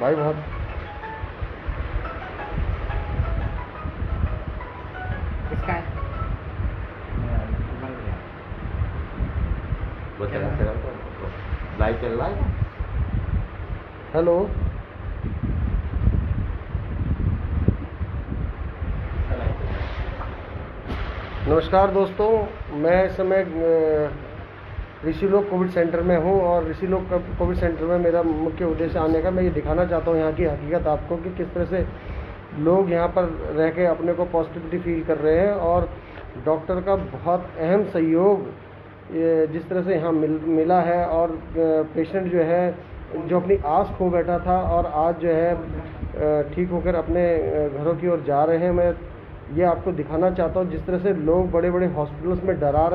भाई बहुत किसका है? लाइव चल रहा है। हेलो नमस्कार दोस्तों, मैं इस समय ऋषिलोक कोविड सेंटर में हूँ और ऋषिलोक कोविड सेंटर में मेरा मुख्य उद्देश्य आने का, मैं ये दिखाना चाहता हूँ यहाँ की हकीकत आपको कि किस तरह से लोग यहाँ पर रह के अपने को पॉजिटिविटी फील कर रहे हैं और डॉक्टर का बहुत अहम सहयोग जिस तरह से यहाँ मिला है। और पेशेंट जो है जो अपनी आस खो बैठा था और आज जो है ठीक होकर अपने घरों की ओर जा रहे हैं, मैं ये आपको दिखाना चाहता हूँ जिस तरह से लोग बड़े बड़े हॉस्पिटल्स में डरा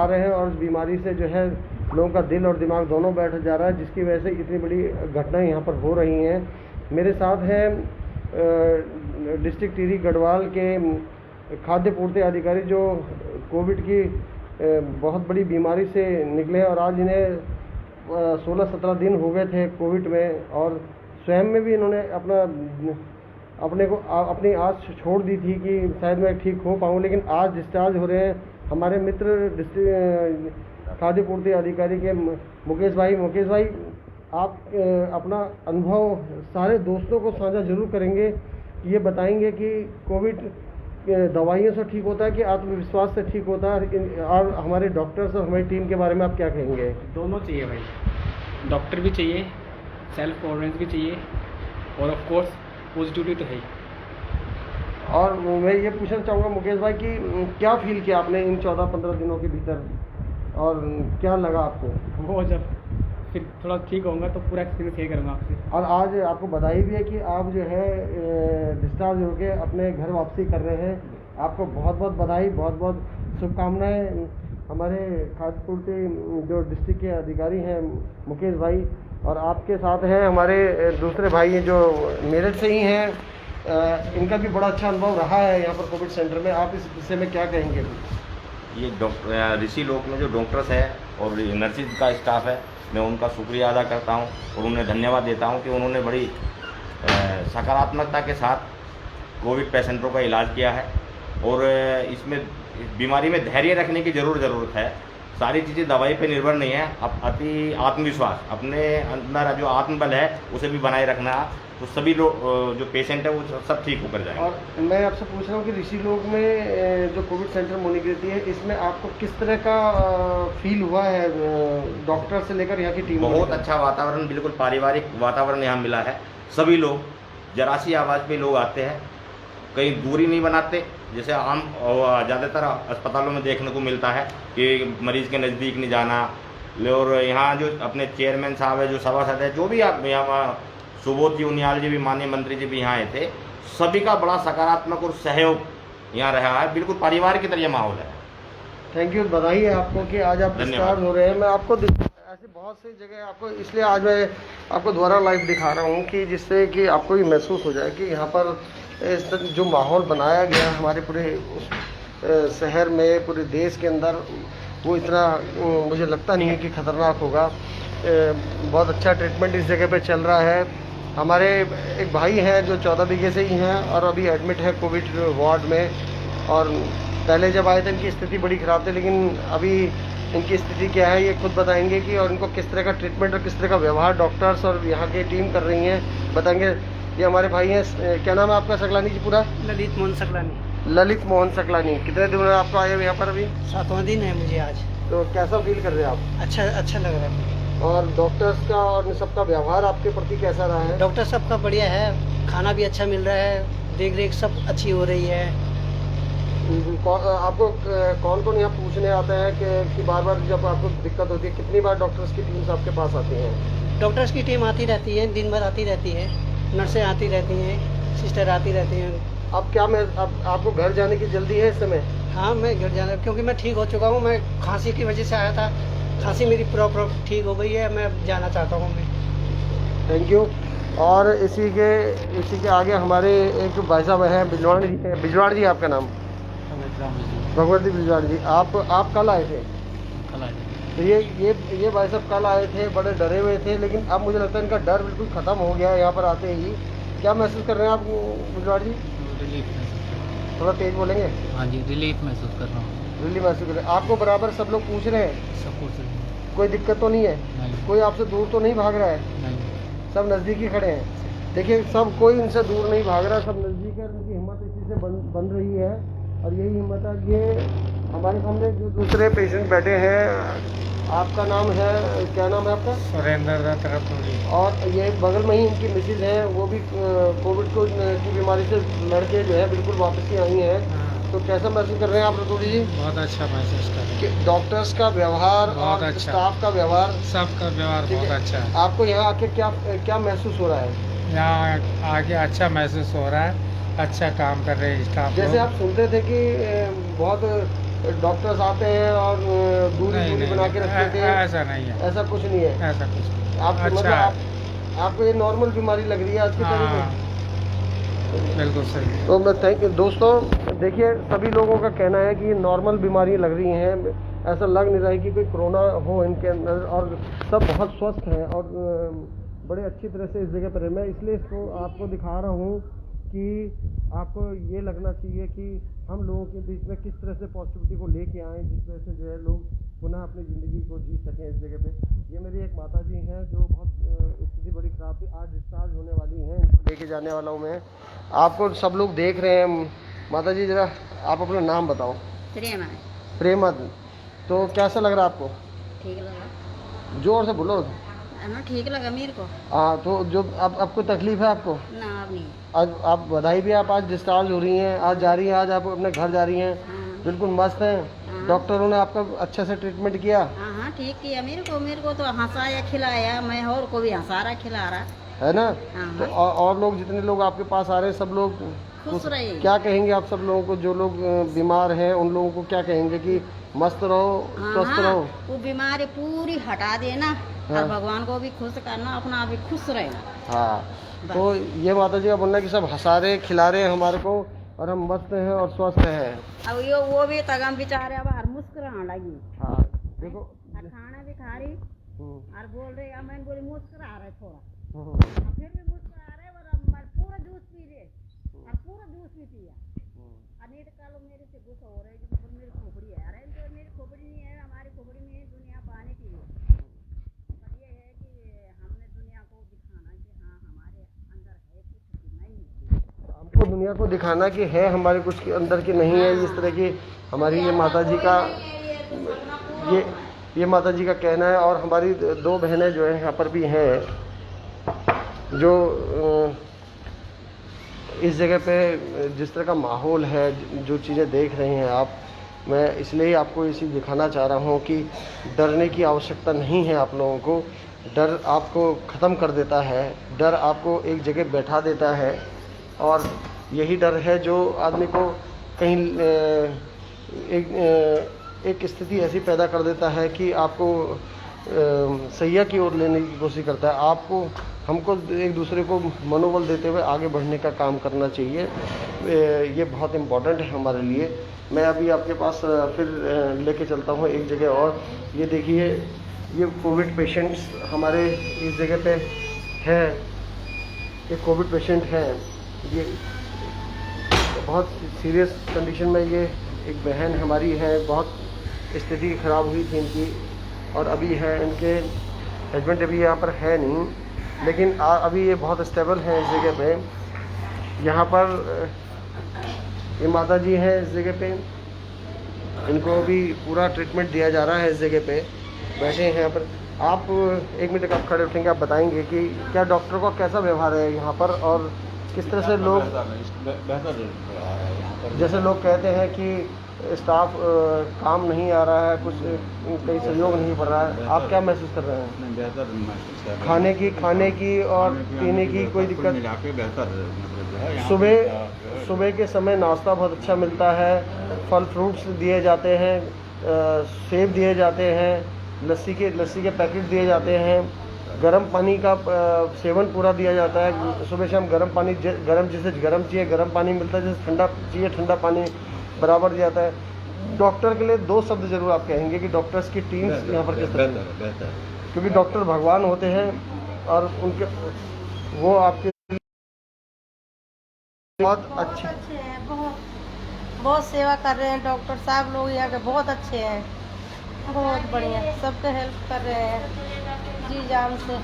रहे हैं और इस बीमारी से जो है लोगों का दिल और दिमाग दोनों बैठ जा रहा है, जिसकी वजह से इतनी बड़ी घटनाएं यहाँ पर हो रही हैं। मेरे साथ हैं डिस्ट्रिक्ट टिहरी गढ़वाल के खाद्य पूर्ति अधिकारी जो कोविड की बहुत बड़ी बीमारी से निकले और आज इन्हें 16-17 दिन हो गए थे कोविड में और स्वयं में भी इन्होंने अपनी आस छोड़ दी थी कि शायद मैं ठीक हो पाऊँ, लेकिन आज डिस्चार्ज हो रहे हैं हमारे मित्र डिस्ट्रिक्ट खाद्य पूर्ति अधिकारी के मुकेश भाई। आप अपना अनुभव सारे दोस्तों को साझा जरूर करेंगे, ये बताएंगे कि कोविड दवाइयों से ठीक होता है कि आत्मविश्वास से ठीक होता है, और हमारे डॉक्टर्स और हमारी टीम के बारे में आप क्या कहेंगे? दोनों चाहिए भाई, डॉक्टर भी चाहिए, सेल्फ कॉन्फिडेंस भी चाहिए और ऑफ कोर्स पॉजिटिविटी तो है ही। और मैं ये पूछना चाहूँगा मुकेश भाई कि क्या फील किया आपने इन 14-15 दिनों के भीतर और क्या लगा आपको? वो जब फिर थोड़ा ठीक होगा तो पूरा एक्सपीरियंस शेयर करूँगा आपसे। और आज आपको बधाई भी है कि आप जो है डिस्चार्ज होके अपने घर वापसी कर रहे हैं, आपको बहुत बहुत बधाई, बहुत बहुत शुभकामनाएं। हमारे खाद्य पूर्ति जो डिस्ट्रिक्ट के अधिकारी हैं मुकेश भाई, और आपके साथ हैं हमारे दूसरे भाई जो मेरठ से ही हैं, इनका भी बड़ा अच्छा अनुभव रहा है यहाँ पर कोविड सेंटर में। आप इस विषय में क्या कहेंगे? ये डॉक्टर ऋषिलोक में जो डॉक्टर्स है और नर्सिस का स्टाफ है, मैं उनका शुक्रिया अदा करता हूँ और उन्हें धन्यवाद देता हूँ कि उन्होंने बड़ी सकारात्मकता के साथ कोविड पेशेंटों का इलाज किया है। और इसमें बीमारी में धैर्य रखने की ज़रूरत है। सारी चीज़ें दवाई पे निर्भर नहीं है। अति आत्मविश्वास, अपने अंदर जो आत्मबल है उसे भी बनाए रखना, तो सभी लोग जो पेशेंट है वो सब ठीक होकर जाएंगे। और मैं आपसे पूछ रहा हूँ कि ऋषिलोक में जो कोविड सेंटर मोनिकृति है, इसमें आपको किस तरह का फील हुआ है डॉक्टर से लेकर यहाँ की टीम? बहुत अच्छा वातावरण, बिल्कुल पारिवारिक वातावरण यहाँ मिला है। सभी लोग जरा सी आवाज़ पे लोग आते हैं, कहीं दूरी नहीं बनाते, जैसे आम ज़्यादातर अस्पतालों में देखने को मिलता है कि मरीज़ के नज़दीक नहीं जाना। और यहाँ जो अपने चेयरमैन साहब है, जो सभासद है, जो भी आप यहाँ सुबोध जी उनियाल जी भी, माननीय मंत्री जी भी यहाँ आए थे, सभी का बड़ा सकारात्मक और सहयोग यहाँ रहा है। बिल्कुल परिवार की तरह माहौल है। थैंक यू, बधाई है आपको कि आज आप डिस्चार्ज हो रहे हैं। मैं आपको ऐसी बहुत सी जगह आपको, इसलिए आज मैं आपको दोबारा लाइव दिखा रहा हूँ कि जिससे कि आपको ये महसूस हो जाए कि यहाँ पर इस जो माहौल बनाया गया हमारे पूरे शहर में, पूरे देश के अंदर, वो इतना मुझे लगता नहीं है कि ख़तरनाक होगा। बहुत अच्छा ट्रीटमेंट इस जगह पे चल रहा है। हमारे एक भाई हैं जो 14 बीघे से ही हैं और अभी एडमिट है कोविड वार्ड में, और पहले जब आए थे इनकी स्थिति बड़ी ख़राब थी, लेकिन अभी इनकी स्थिति क्या है ये खुद बताएंगे कि, और इनको किस तरह का ट्रीटमेंट और किस तरह का व्यवहार डॉक्टर्स और यहाँ की टीम कर रही हैं, बताएंगे। ये हमारे भाई हैं, क्या नाम है आपका सकलानी जी पूरा? ललित मोहन सकलानी। ललित मोहन सकलानी। कितने दिन में आपको आए यहाँ पर? अभी 7वां दिन है मुझे आज। तो कैसा फील कर रहे हैं आप? अच्छा लग रहा है। और डॉक्टर्स का और सबका व्यवहार आपके प्रति कैसा रहा है? डॉक्टर सबका बढ़िया है, खाना भी अच्छा मिल रहा है, देख रेख सब अच्छी हो रही है। आपको कौन कौन यहाँ पूछने आता है कि बार बार जब आपको दिक्कत होती है, कितनी बार डॉक्टर्स की टीम्स आपके पास आती हैं? डॉक्टर्स की टीम आती रहती है, दिन भर आती रहती है, नर्सें आती रहती हैं, सिस्टर आती रहती हैं। अब क्या आपको घर जाने की जल्दी है इस समय? हाँ, मैं घर जाना, क्योंकि मैं ठीक हो चुका हूँ। मैं खांसी की वजह से आया था, खांसी मेरी प्रॉपर ठीक हो गई है, मैं जाना चाहता हूँ मैं। Thank you. और इसी के आगे हमारे एक भाई साहब हैं, बिजवाड़ जी आपका नाम? भगवती बिजवाड़ जी। आप कल आए थे? कल आए थे। तो ये भाई साहब कल आए थे, बड़े डरे हुए थे, लेकिन अब मुझे लगता है इनका डर बिल्कुल ख़त्म हो गया है यहाँ पर आते ही। क्या महसूस कर रहे हैं आप गुजरात जी? रिलीफ महसूस। थोड़ा तेज बोलेंगे। हाँ जी, रिलीफ महसूस कर रहा हूँ। रिलीफ महसूस कर रहे हैं। आपको बराबर सब लोग पूछ रहे हैं, सब कुछ कोई दिक्कत तो नहीं है? नहीं। कोई आपसे दूर तो नहीं भाग रहा है? नहीं। सब नज़दीक ही खड़े हैं। देखिए, सब कोई इनसे दूर नहीं भाग रहा, सब नज़दीक है। इनकी हिम्मत इसी से बन रही है, और यही हिम्मत है। ये हमारे सामने जो दूसरे पेशेंट बैठे हैं, आपका नाम है, क्या नाम है आपका? सुरेंद्र दत्त रतौड़ी। और ये बगल में ही इनकी मिसिज है, वो भी कोविड की बीमारी से लड़के जो है बिल्कुल वापस ही आई हैं। तो कैसा महसूस कर रहे हैं आप रतौड़ी जी? बहुत अच्छा महसूस कर रहे हैं। डॉक्टर्स का व्यवहार बहुत और अच्छा। स्टाफ का व्यवहार, सबका व्यवहार ठीक बहुत है। अच्छा है। आपको यहाँ आके क्या महसूस हो रहा है? यहाँ आगे अच्छा महसूस हो रहा है, अच्छा काम कर रहे हैं स्टाफ जैसे लोग। आप सुनते थे कि बहुत डॉक्टर्स आते हैं और दूरी बना के रखते थे, ऐसा नहीं है। ऐसा कुछ नहीं है। ऐसा कुछ नहीं। आप मतलब अच्छा है। आपको ये नॉर्मल बीमारी लग रही है आज की तारीख में? हाँ, बिल्कुल सही। तो मैं थैंक यू। दोस्तों देखिए, सभी लोगों का कहना है कि ये नॉर्मल बीमारी लग रही हैं, ऐसा लग नहीं रहा है कि कोई कोरोना हो इनके अंदर, और सब बहुत स्वस्थ हैं और बड़े अच्छी तरह से इस जगह पर है। मैं इसलिए इसको आपको दिखा रहा हूँ कि आपको ये लगना चाहिए कि हम लोगों के बीच में किस तरह से पॉजिटिविटी को लेके आएँ, जिस तरह से जो है लोग पुनः अपनी ज़िंदगी को जी सकें इस जगह पे। ये मेरी एक माता जी हैं जो बहुत स्थिति बड़ी ख़राब थी, आज डिस्चार्ज होने वाली हैं, इनको लेके जाने वाला हूँ मैं। आपको सब लोग देख रहे हैं। माता जी, ज़रा आप अपना नाम बताओ। प्रेमा। प्रेमा। तो कैसा लग रहा है आपको? ठीक लगा जोर से बोलो। ना, ठीक लगा मेरे को। हाँ, तो जो अब आपको तकलीफ है आपको? ना, अब नहीं। आज आप बधाई भी, आप आज डिस्चार्ज हो रही हैं, आज जा रही हैं, आज आप अपने घर जा रही हैं, हाँ। बिल्कुल मस्त हैं। हाँ। डॉक्टरों ने आपका अच्छे से ट्रीटमेंट किया हाँ हाँ, ठीक किया। मेरे को तो हंसाया खिलाया, मैं और को भी हंसा रहा खिला रहा है ना? हाँ। तो और लोग, जितने लोग आपके पास आ रहे हैं, सब लोग खुश रहे। क्या कहेंगे आप सब लोगों को? जो लोग बीमार हैं उन लोगों को क्या कहेंगे कि मस्त रहो, स्वस्थ हाँ, रहो? वो बीमारी पूरी हटा देना। हाँ। और भगवान को भी खुश करना, अपना भी खुश रहना। हाँ, तो ये माता जी का बोलना है कि सब हंसा रहे खिला रहे हैं हमारे को, और हम मस्त हैं और स्वस्थ हैं। अब ये वो भी तगम बेचारे अब हर मुस्कुराने लगी। हाँ, देखो। और खाना भी खा रही और बोल रहे, अब मैंने बोली मुस्कुरा रहे थोड़ा, हम्म। और फिर भी मुस्कुरा रहे, और अब पूरा जूस पी रहे, और पूरा जूस भी पिया। और नहीं तो कल मेरे से गुस्सा हो रहे कि मेरी खोपड़ी है। अरे तो मेरी खोपड़ी नहीं है, हमारी खोपड़ी में दुनिया पाने के लिए। पर ये है कि हमने दुनिया को दिखाना कि हाँ, हमारे अंदर है कुछ कि नहीं है। हमको दुनिया को दिखाना कि है हमारे कुछ के अंदर की नहीं है। इस तरह की हमारी ये माता जी का ये माता जी का कहना है। और हमारी दो बहनें जो है यहाँ पर भी हैं, जो इस जगह पे जिस तरह का माहौल है, जो चीज़ें देख रहे हैं आप, मैं इसलिए ही आपको इसी दिखाना चाह रहा हूँ कि डरने की आवश्यकता नहीं है आप लोगों को। डर आपको ख़त्म कर देता है, डर आपको एक जगह बैठा देता है, और यही डर है जो आदमी को कहीं एक स्थिति ऐसी पैदा कर देता है कि आपको सैया की ओर लेने की कोशिश करता है। आपको हमको एक दूसरे को मनोबल देते हुए आगे बढ़ने का काम करना चाहिए। ये बहुत इम्पोर्टेंट है हमारे लिए। मैं अभी आपके पास फिर लेके चलता हूँ एक जगह और। ये देखिए, ये कोविड पेशेंट्स हमारे इस जगह पे है। ये कोविड पेशेंट हैं, ये बहुत सीरियस कंडीशन में, ये एक बहन हमारी है, बहुत स्थिति ख़राब हुई थी इनकी, और अभी है, इनके हस्बैंड अभी यहाँ पर है नहीं, लेकिन अभी ये बहुत स्टेबल हैं इस जगह पे। यहाँ पर ये माता जी हैं इस जगह पे, इनको भी पूरा ट्रीटमेंट दिया जा रहा है इस जगह पे, बैठे हैं यहाँ पर। आप एक मिनट आप खड़े उठेंगे, आप बताएंगे कि क्या डॉक्टर का कैसा व्यवहार है यहाँ पर, और किस तरह से लोग, जैसे लोग कहते हैं कि स्टाफ काम नहीं आ रहा है, कुछ कहीं सहयोग नहीं पड़ रहा है, आप क्या महसूस कर रहे हैं? बेहतर महसूस कर रहे हैं। खाने की और पीने की कोई दिक्कत? मिला के बेहतर है। सुबह के समय नाश्ता बहुत अच्छा मिलता है, फल फ्रूट्स दिए जाते हैं, सेब दिए जाते हैं, लस्सी के पैकेट दिए जाते हैं, गर्म पानी का सेवन पूरा दिया जाता है। सुबह शाम गर्म पानी, जिसे गर्म चाहिए गर्म पानी मिलता है, जिसे ठंडा चाहिए ठंडा पानी बराबर दिया जाता है। डॉक्टर के लिए 2 शब्द जरूर आप कहेंगे कि डॉक्टर्स की टीम यहाँ पर किस तरह, बेहतर है, बेहतर है। क्योंकि डॉक्टर भगवान होते हैं और उनके वो आपके बहुत अच्छे हैं, बहुत सेवा कर रहे हैं डॉक्टर साहब लोग यहाँ के, बहुत अच्छे हैं, बहुत बढ़िया, सबके हेल्प कर रहे हैं जी जान से।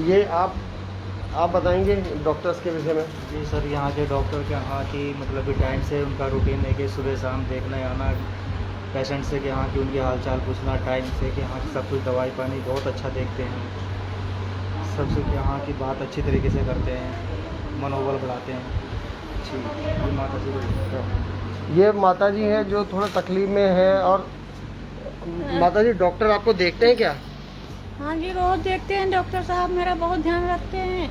ये आप बताएंगे डॉक्टर्स के विषय में? जी सर, यहाँ के डॉक्टर के यहाँ की मतलब कि टाइम से उनका रूटीन है कि सुबह शाम देखने आना पेशेंट से, कि यहाँ की उनकी हालचाल पूछना टाइम से, कि यहाँ की सब कुछ दवाई पानी बहुत अच्छा देखते हैं, सबसे यहाँ की बात अच्छी तरीके से करते हैं, मनोबल बढ़ाते हैं। अच्छी ये माता जी को ये माता जी हैं जो थोड़ा तकलीफ में है। और माता जी डॉक्टर आपको देखते हैं क्या? हाँ जी, रोज देखते हैं डॉक्टर साहब, मेरा बहुत ध्यान रखते हैं।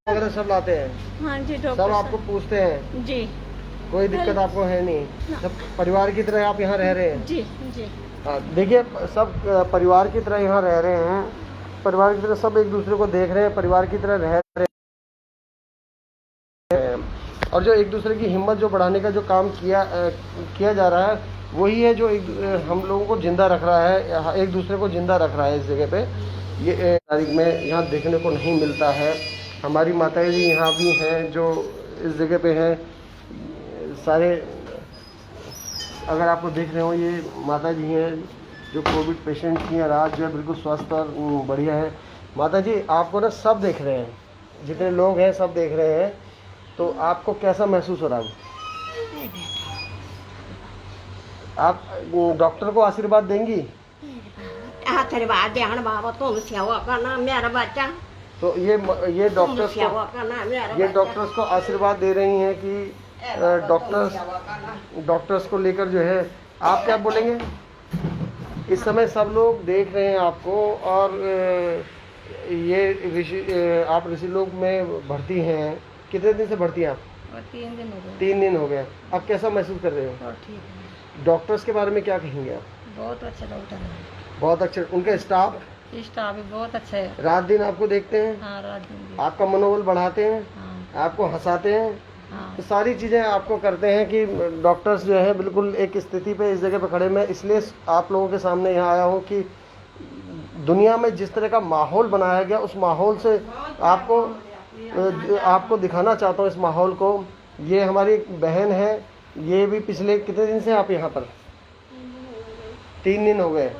वगैरह सब लाते हैं? हाँ जी, सब डॉक्टर आपको पूछते हैं? जी कोई दिक्कत आपको है नहीं? सब परिवार की तरह आप यहाँ रह रहे हैं? जी जी। हाँ, देखिए सब परिवार की तरह यहाँ रह रहे हैं, परिवार की तरह सब एक दूसरे को देख रहे हैं, परिवार की तरह रह रहे हैं। और जो एक दूसरे की हिम्मत जो बढ़ाने का जो काम किया जा रहा है वही है जो हम लोगों को जिंदा रख रहा है, एक दूसरे को जिंदा रख रहा है इस जगह पे। ये तारीख में यहाँ देखने को नहीं मिलता है। हमारी माताएं जी यहाँ भी हैं जो इस जगह पे हैं सारे। अगर आपको देख रहे हो ये माता जी हैं जो कोविड पेशेंट की हैं, रात जो है बिल्कुल स्वस्थ और बढ़िया है। माता जी आपको ना सब देख रहे हैं, जितने लोग हैं सब देख रहे हैं, तो आपको कैसा महसूस हो रहा है? आप डॉक्टर को आशीर्वाद देंगी? आशीर्वाद देना बाबा, तुम सेवा करना मेरा बच्चा, तो ये डॉक्टर्स सेवा करना मेरा ये डॉक्टर्स को आशीर्वाद दे रही हैं कि डॉक्टर्स को लेकर जो है आप क्या बोलेंगे? इस समय सब लोग देख रहे हैं आपको, और ये आप ऋषि लोक में भर्ती हैं। कितने दिन से भर्ती हैं आप? 3 दिन हो गए। 3 दिन हो गए। अब कैसा महसूस कर रहे हो? और ठीक है, डॉक्टर्स के बारे में क्या कहेंगे आप? बहुत अच्छे डॉक्टर हैं, बहुत अच्छे। उनका स्टाफ स्टाफ भी बहुत अच्छा है। रात दिन आपको देखते हैं, हाँ, रात दिन भी। आपका मनोबल बढ़ाते हैं, हाँ आपको हंसाते हैं, हाँ तो सारी चीज़ें आपको करते हैं कि डॉक्टर्स जो है बिल्कुल एक स्थिति पे इस जगह पे खड़े। मैं इसलिए आप लोगों के सामने यहाँ आया हूँ कि दुनिया में जिस तरह का माहौल बनाया गया उस माहौल से आपको दिखाना चाहता हूँ इस माहौल को। ये हमारी एक बहन है, ये भी पिछले कितने दिन से आप यहाँ पर? 3 दिन हो गए।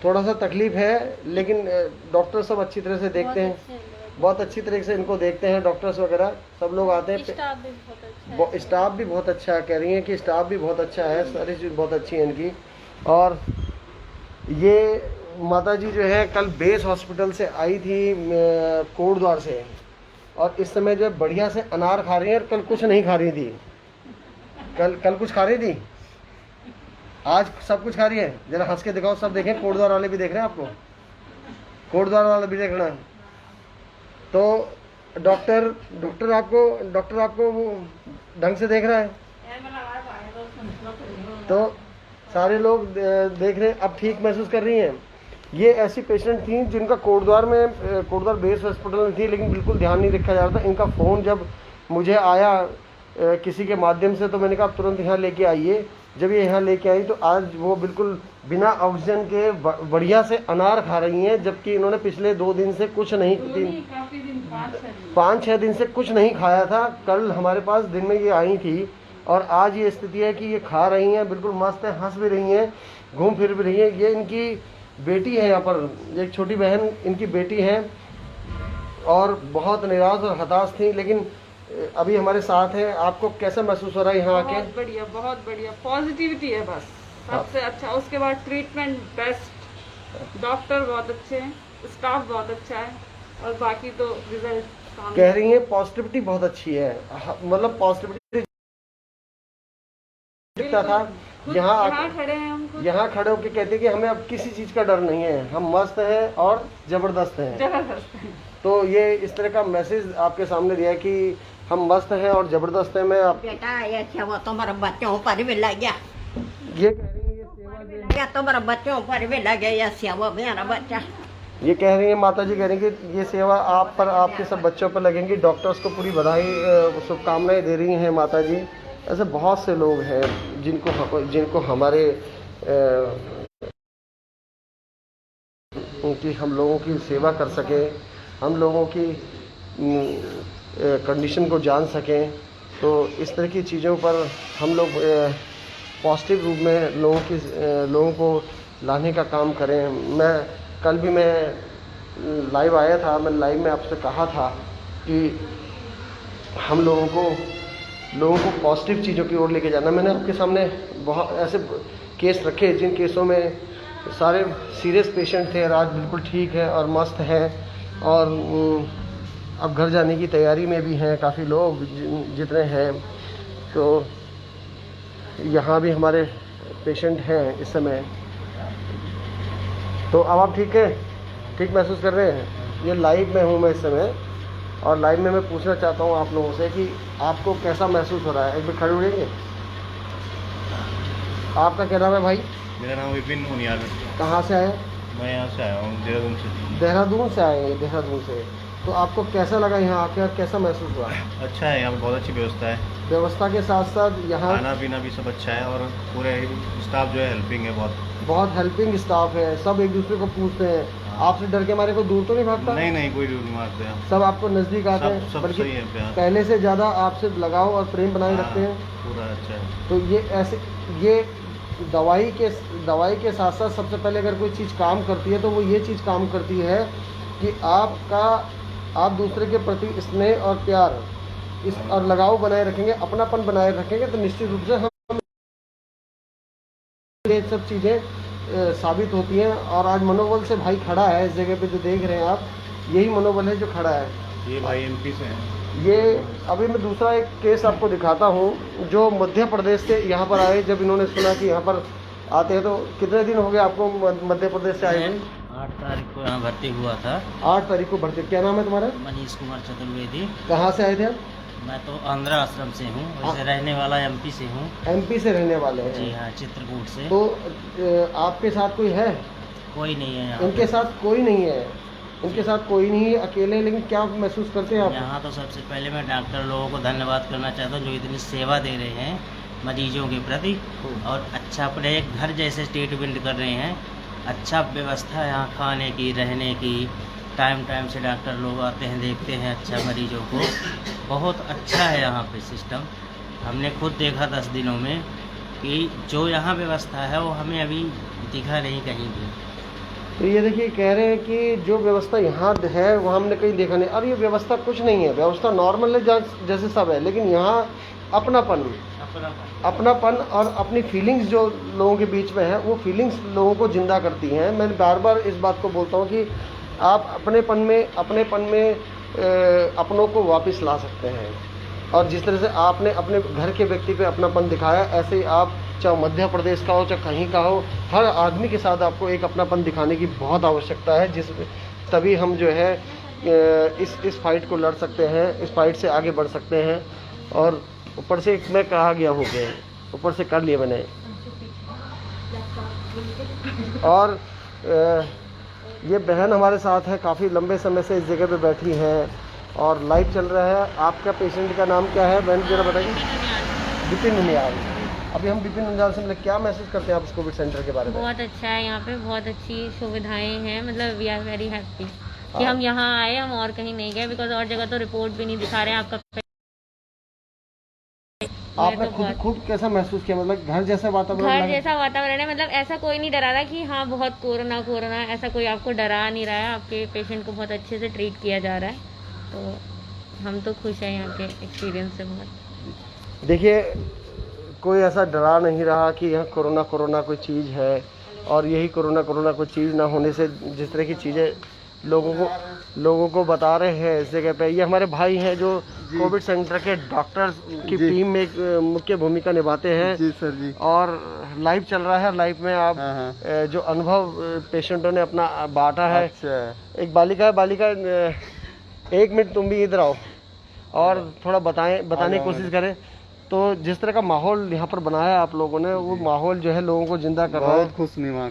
थोड़ा सा तकलीफ है लेकिन डॉक्टर सब अच्छी तरह से देखते हैं, बहुत अच्छी तरह से इनको देखते हैं। डॉक्टर्स वगैरह सब लोग आते हैं। स्टाफ भी बहुत अच्छा है। स्टाफ भी बहुत अच्छा है, कह रही हैं कि स्टाफ भी बहुत अच्छा है, सारी चीज़ बहुत अच्छी है इनकी। और ये माता जी जो है कल बेस हॉस्पिटल से आई थी कोटद्वार से, और इस समय जो है बढ़िया से अनार खा रही है। और कल कुछ नहीं खा रही थी, कल कुछ खा रही थी, आज सब कुछ खा रही है। जरा हंस के दिखाओ, सब देखें, कोटद्वार वाले भी देख रहे हैं आपको, कोटद्वार वाले भी देख रहे हैं। तो डॉक्टर आपको वो ढंग से देख रहा है, तो सारे लोग देख रहे हैं। अब ठीक महसूस कर रही हैं। ये ऐसी पेशेंट थी जिनका कोटद्वार बेस हॉस्पिटल में थी, लेकिन बिल्कुल ध्यान नहीं रखा जा रहा था। इनका फ़ोन जब मुझे आया किसी के माध्यम से, तो मैंने कहा आप तुरंत यहाँ लेके आइए। जब ये यहाँ लेके आई तो आज वो बिल्कुल बिना ऑक्सीजन के बढ़िया से अनार खा रही हैं, जबकि इन्होंने पिछले 2 दिन से कुछ नहीं, 5-6 दिन से कुछ नहीं खाया था। कल हमारे पास दिन में ये आई थी और आज ये स्थिति है कि ये खा रही हैं, बिल्कुल मस्त है, हंस भी रही हैं, घूम फिर भी रही हैं। ये इनकी बेटी है, यहाँ पर एक छोटी बहन इनकी बेटी है, और बहुत निराश और हताश थी, लेकिन अभी हमारे साथ है। आपको कैसा महसूस हो रहा है यहाँ आके? बहुत बढ़िया पॉजिटिविटी है बस, सबसे अच्छा। उसके बाद ट्रीटमेंट बेस्ट, डॉक्टर बहुत अच्छे हैं, स्टाफ बहुत अच्छा है, और बाकी तो रिजल्ट कह रही हैं पॉजिटिविटी बहुत अच्छी है। मतलब पॉजिटिविटी दिखता था यहाँ खड़े हैं हम, यहाँ खड़े होकर कहते हैं कि हमें अब किसी चीज़ का डर नहीं है, हम मस्त हैं और ज़बरदस्त हैं। जबरदस्त है। तो ये इस तरह का मैसेज आपके सामने दिया है कि हम मस्त हैं और ज़बरदस्त हैं। मैं आप बेटा ये सेवा तुम्हारे बच्चों पर भी लग गया, ये कह रही है ये सेवा जो है, तुम्हारे बच्चों पर भी लग गया, ये सेवा मेरा बच्चा। ये कह रही है माता जी, कह रही है कि ये सेवा आप पर, आपके सब बच्चों पर लगेंगी। डॉक्टर्स को पूरी बधाई शुभकामनाएं दे रही हैं माता जी ऐसे बहुत से लोग हैं जिनको हमारे उनकी हम लोगों की सेवा कर सकें, हम लोगों की कंडीशन को जान सकें। तो इस तरह की चीज़ों पर हम लोग पॉजिटिव रूप में लोगों को लाने का काम करें। कल भी मैं लाइव आया था, मैं लाइव में आपसे कहा था कि हम लोगों को पॉजिटिव चीज़ों की ओर लेके जाना। मैंने आपके सामने बहुत ऐसे केस रखे जिन केसों में सारे सीरियस पेशेंट थे और आज बिल्कुल ठीक है और मस्त है और अब घर जाने की तैयारी में भी हैं काफ़ी लोग जितने हैं। तो यहाँ भी हमारे पेशेंट हैं इस समय। तो अब आप ठीक महसूस कर रहे हैं? ये लाइव में हूँ मैं इस समय और लाइव में मैं पूछना चाहता हूँ आप लोगों से कि आपको कैसा महसूस हो रहा है। एक बार खड़े उड़ेंगे। आपका क्या नाम है भाई? मेरा नाम विपिन मुनियाल। कहाँ से आए? मैं यहाँ से आया हूँ, देहरादून से। देहरादून से आए हैं? देहरादून से। तो आपको कैसा लगा यहाँ आके और कैसा महसूस हुआ? अच्छा है, यहाँ पे बहुत अच्छी व्यवस्था है। व्यवस्था के साथ साथ यहाँ खाना पीना भी सब अच्छा है और पूरे स्टाफ जो है हेल्पिंग है, बहुत हेल्पिंग स्टाफ है। सब एक दूसरे को पूछते हैं। आपसे डर के मारे कोई दूर तो नहीं भागता? नहीं, कोई दूर नहीं मारते हैं। सब आपको नज़दीक आते हैं, सब बल्कि सही है यहाँ। पहले से ज़्यादा आपसे लगाव और प्रेम बनाए रखते हैं। पूरा अच्छा है। तो ये दवाई के साथ साथ सबसे पहले अगर कोई चीज़ काम करती है तो वो ये चीज़ काम करती है कि आप दूसरे के प्रति स्नेह और प्यार और लगाव बनाए रखेंगे, अपनापन बनाए रखेंगे तो निश्चित रूप से हम ये सब चीज़ें साबित होती हैं। और आज मनोबल से भाई खड़ा है इस जगह पे जो देख रहे हैं आप, यही मनोबल है जो खड़ा है। ये भाई एमपी से हैं। ये अभी मैं दूसरा एक केस आपको दिखाता हूँ जो मध्य प्रदेश से यहाँ पर आए। जब इन्होंने सुना कि यहाँ पर आते हैं, तो कितने दिन हो गए आपको मध्य प्रदेश से आए हुए? 8 तारीख को यहाँ भर्ती हुआ था। 8 तारीख को भर्ती। क्या नाम है तुम्हारा? मनीष कुमार चतुर्वेदी। कहाँ से आए थे आप? मैं तो आंध्रा आश्रम से हूँ, वैसे रहने वाला एमपी से हूँ। एमपी से रहने वाले हैं? जी हाँ, चित्रकूट से। तो आपके साथ कोई है? कोई नहीं है यहाँ। इनके साथ कोई नहीं है? इनके साथ कोई नहीं है, अकेले। लेकिन क्या महसूस करते हैं आप? यहाँ तो सबसे पहले मैं डॉक्टर लोगों को धन्यवाद करना चाहता हूँ जो इतनी सेवा दे रहे हैं मरीजों के प्रति और अच्छा अपने एक घर जैसे ट्रीटमेंट कर रहे हैं। अच्छा व्यवस्था है यहाँ खाने की, रहने की। टाइम से डॉक्टर लोग आते हैं, देखते हैं अच्छा मरीजों को। बहुत अच्छा है यहाँ पे सिस्टम। हमने खुद देखा 10 दिनों में कि जो यहाँ व्यवस्था है वो हमें अभी दिखा नहीं कहीं भी। तो ये देखिए, कह रहे हैं कि जो व्यवस्था यहाँ है वो हमने कहीं देखा नहीं। और ये व्यवस्था कुछ नहीं है, व्यवस्था नॉर्मल है जैसे सब है, लेकिन यहाँ अपनापन और अपनी फीलिंग्स जो लोगों के बीच में है, वो फीलिंग्स लोगों को जिंदा करती हैं। मैं बार बार इस बात को बोलता हूँ कि आप अपनेपन में अपनों को वापस ला सकते हैं। और जिस तरह से आपने अपने घर के व्यक्ति पे अपनापन दिखाया, ऐसे ही आप चाहे मध्य प्रदेश का हो चाहे कहीं का हो, हर आदमी के साथ आपको एक अपनापन दिखाने की बहुत आवश्यकता है। तभी हम जो है इस फाइट को लड़ सकते हैं, इस फाइट से आगे बढ़ सकते हैं। और ऊपर से मैं कहा गया हूँ कि ऊपर से कर लिया मैंने। और ये बहन हमारे साथ है, काफ़ी लंबे समय से इस जगह पे बैठी हैं और लाइव चल रहा है। आपका पेशेंट का नाम क्या है बहन, जरा बताइए? विपिन उनियाल। अभी हम विपिन उनियाल से मिले। क्या महसूस करते हैं आप इस कोविड सेंटर के बारे में? बहुत अच्छा है यहाँ पे, बहुत अच्छी सुविधाएं हैं। मतलब वी आर वेरी हैप्पी कि हम यहाँ आए, हम और कहीं नहीं गए। बिकॉज और जगह तो रिपोर्ट भी नहीं दिखा रहे हैं आपका। आपने खुद कैसा महसूस किया? मतलब घर जैसा वातावरण? घर जैसा वातावरण है। मतलब ऐसा कोई नहीं डरा रहा कि हाँ बहुत कोरोना, ऐसा कोई आपको डरा नहीं रहा है। आपके पेशेंट को बहुत अच्छे से ट्रीट किया जा रहा है। तो हम तो खुश हैं यहाँ के एक्सपीरियंस से बहुत। देखिए, कोई ऐसा डरा नहीं रहा कि यहाँ कोरोना कोई चीज़ है। और यही कोरोना कोई चीज़ ना होने से जिस तरह की चीज़ें लोगों को बता रहे हैं इस जगह पे, ये हमारे भाई हैं जो कोविड सेंटर के डॉक्टर्स की टीम में एक मुख्य भूमिका निभाते हैं। जी सर जी। और लाइव चल रहा है, लाइव में आप जो अनुभव पेशेंटों ने अपना बांटा है। अच्छा। एक बालिका 1 मिनट तुम भी इधर आओ और थोड़ा बताने की कोशिश करें। तो जिस तरह का माहौल यहाँ पर बनाया आप लोगों ने, वो माहौल जो है लोगों को जिंदा कर रहा है। बहुत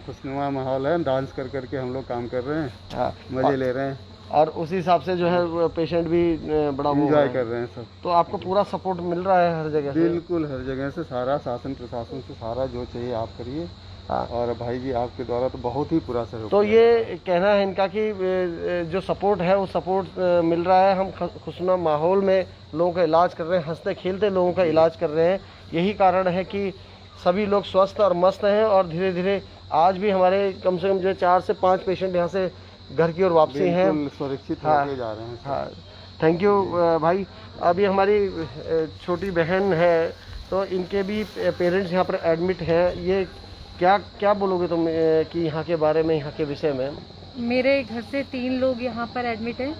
खुशनुमा माहौल है। डांस कर करके हम लोग काम कर रहे हैं। हाँ, मजे ले रहे हैं। और उसी हिसाब से जो है पेशेंट भी बड़ा वो एंजॉय है। कर रहे हैं सब। तो आपको पूरा सपोर्ट मिल रहा है हर जगह से? बिल्कुल हर जगह से, सारा शासन प्रशासन से सारा जो चाहिए आप करिए। हाँ। और भाई जी आपके द्वारा तो बहुत ही पूरा सहयोग। तो ये कहना है इनका कि जो सपोर्ट है वो सपोर्ट मिल रहा है। हम खुशनुमा माहौल में लोगों का इलाज कर रहे हैं, हंसते खेलते लोगों का इलाज कर रहे हैं। यही कारण है कि सभी लोग स्वस्थ और मस्त हैं। और धीरे धीरे आज भी हमारे कम से कम जो 4 से 5 पेशेंट यहाँ से घर की ओर वापसी हैं, सुरक्षित हाँ, होके जा रहे हैं। हाँ, थैंक यू भाई। अभी हमारी छोटी बहन है, तो इनके भी पेरेंट्स यहाँ पर एडमिट हैं। ये क्या क्या बोलोगे तुम कि यहाँ के बारे में, यहाँ के विषय में? मेरे घर से 3 लोग यहाँ पर एडमिट हैं।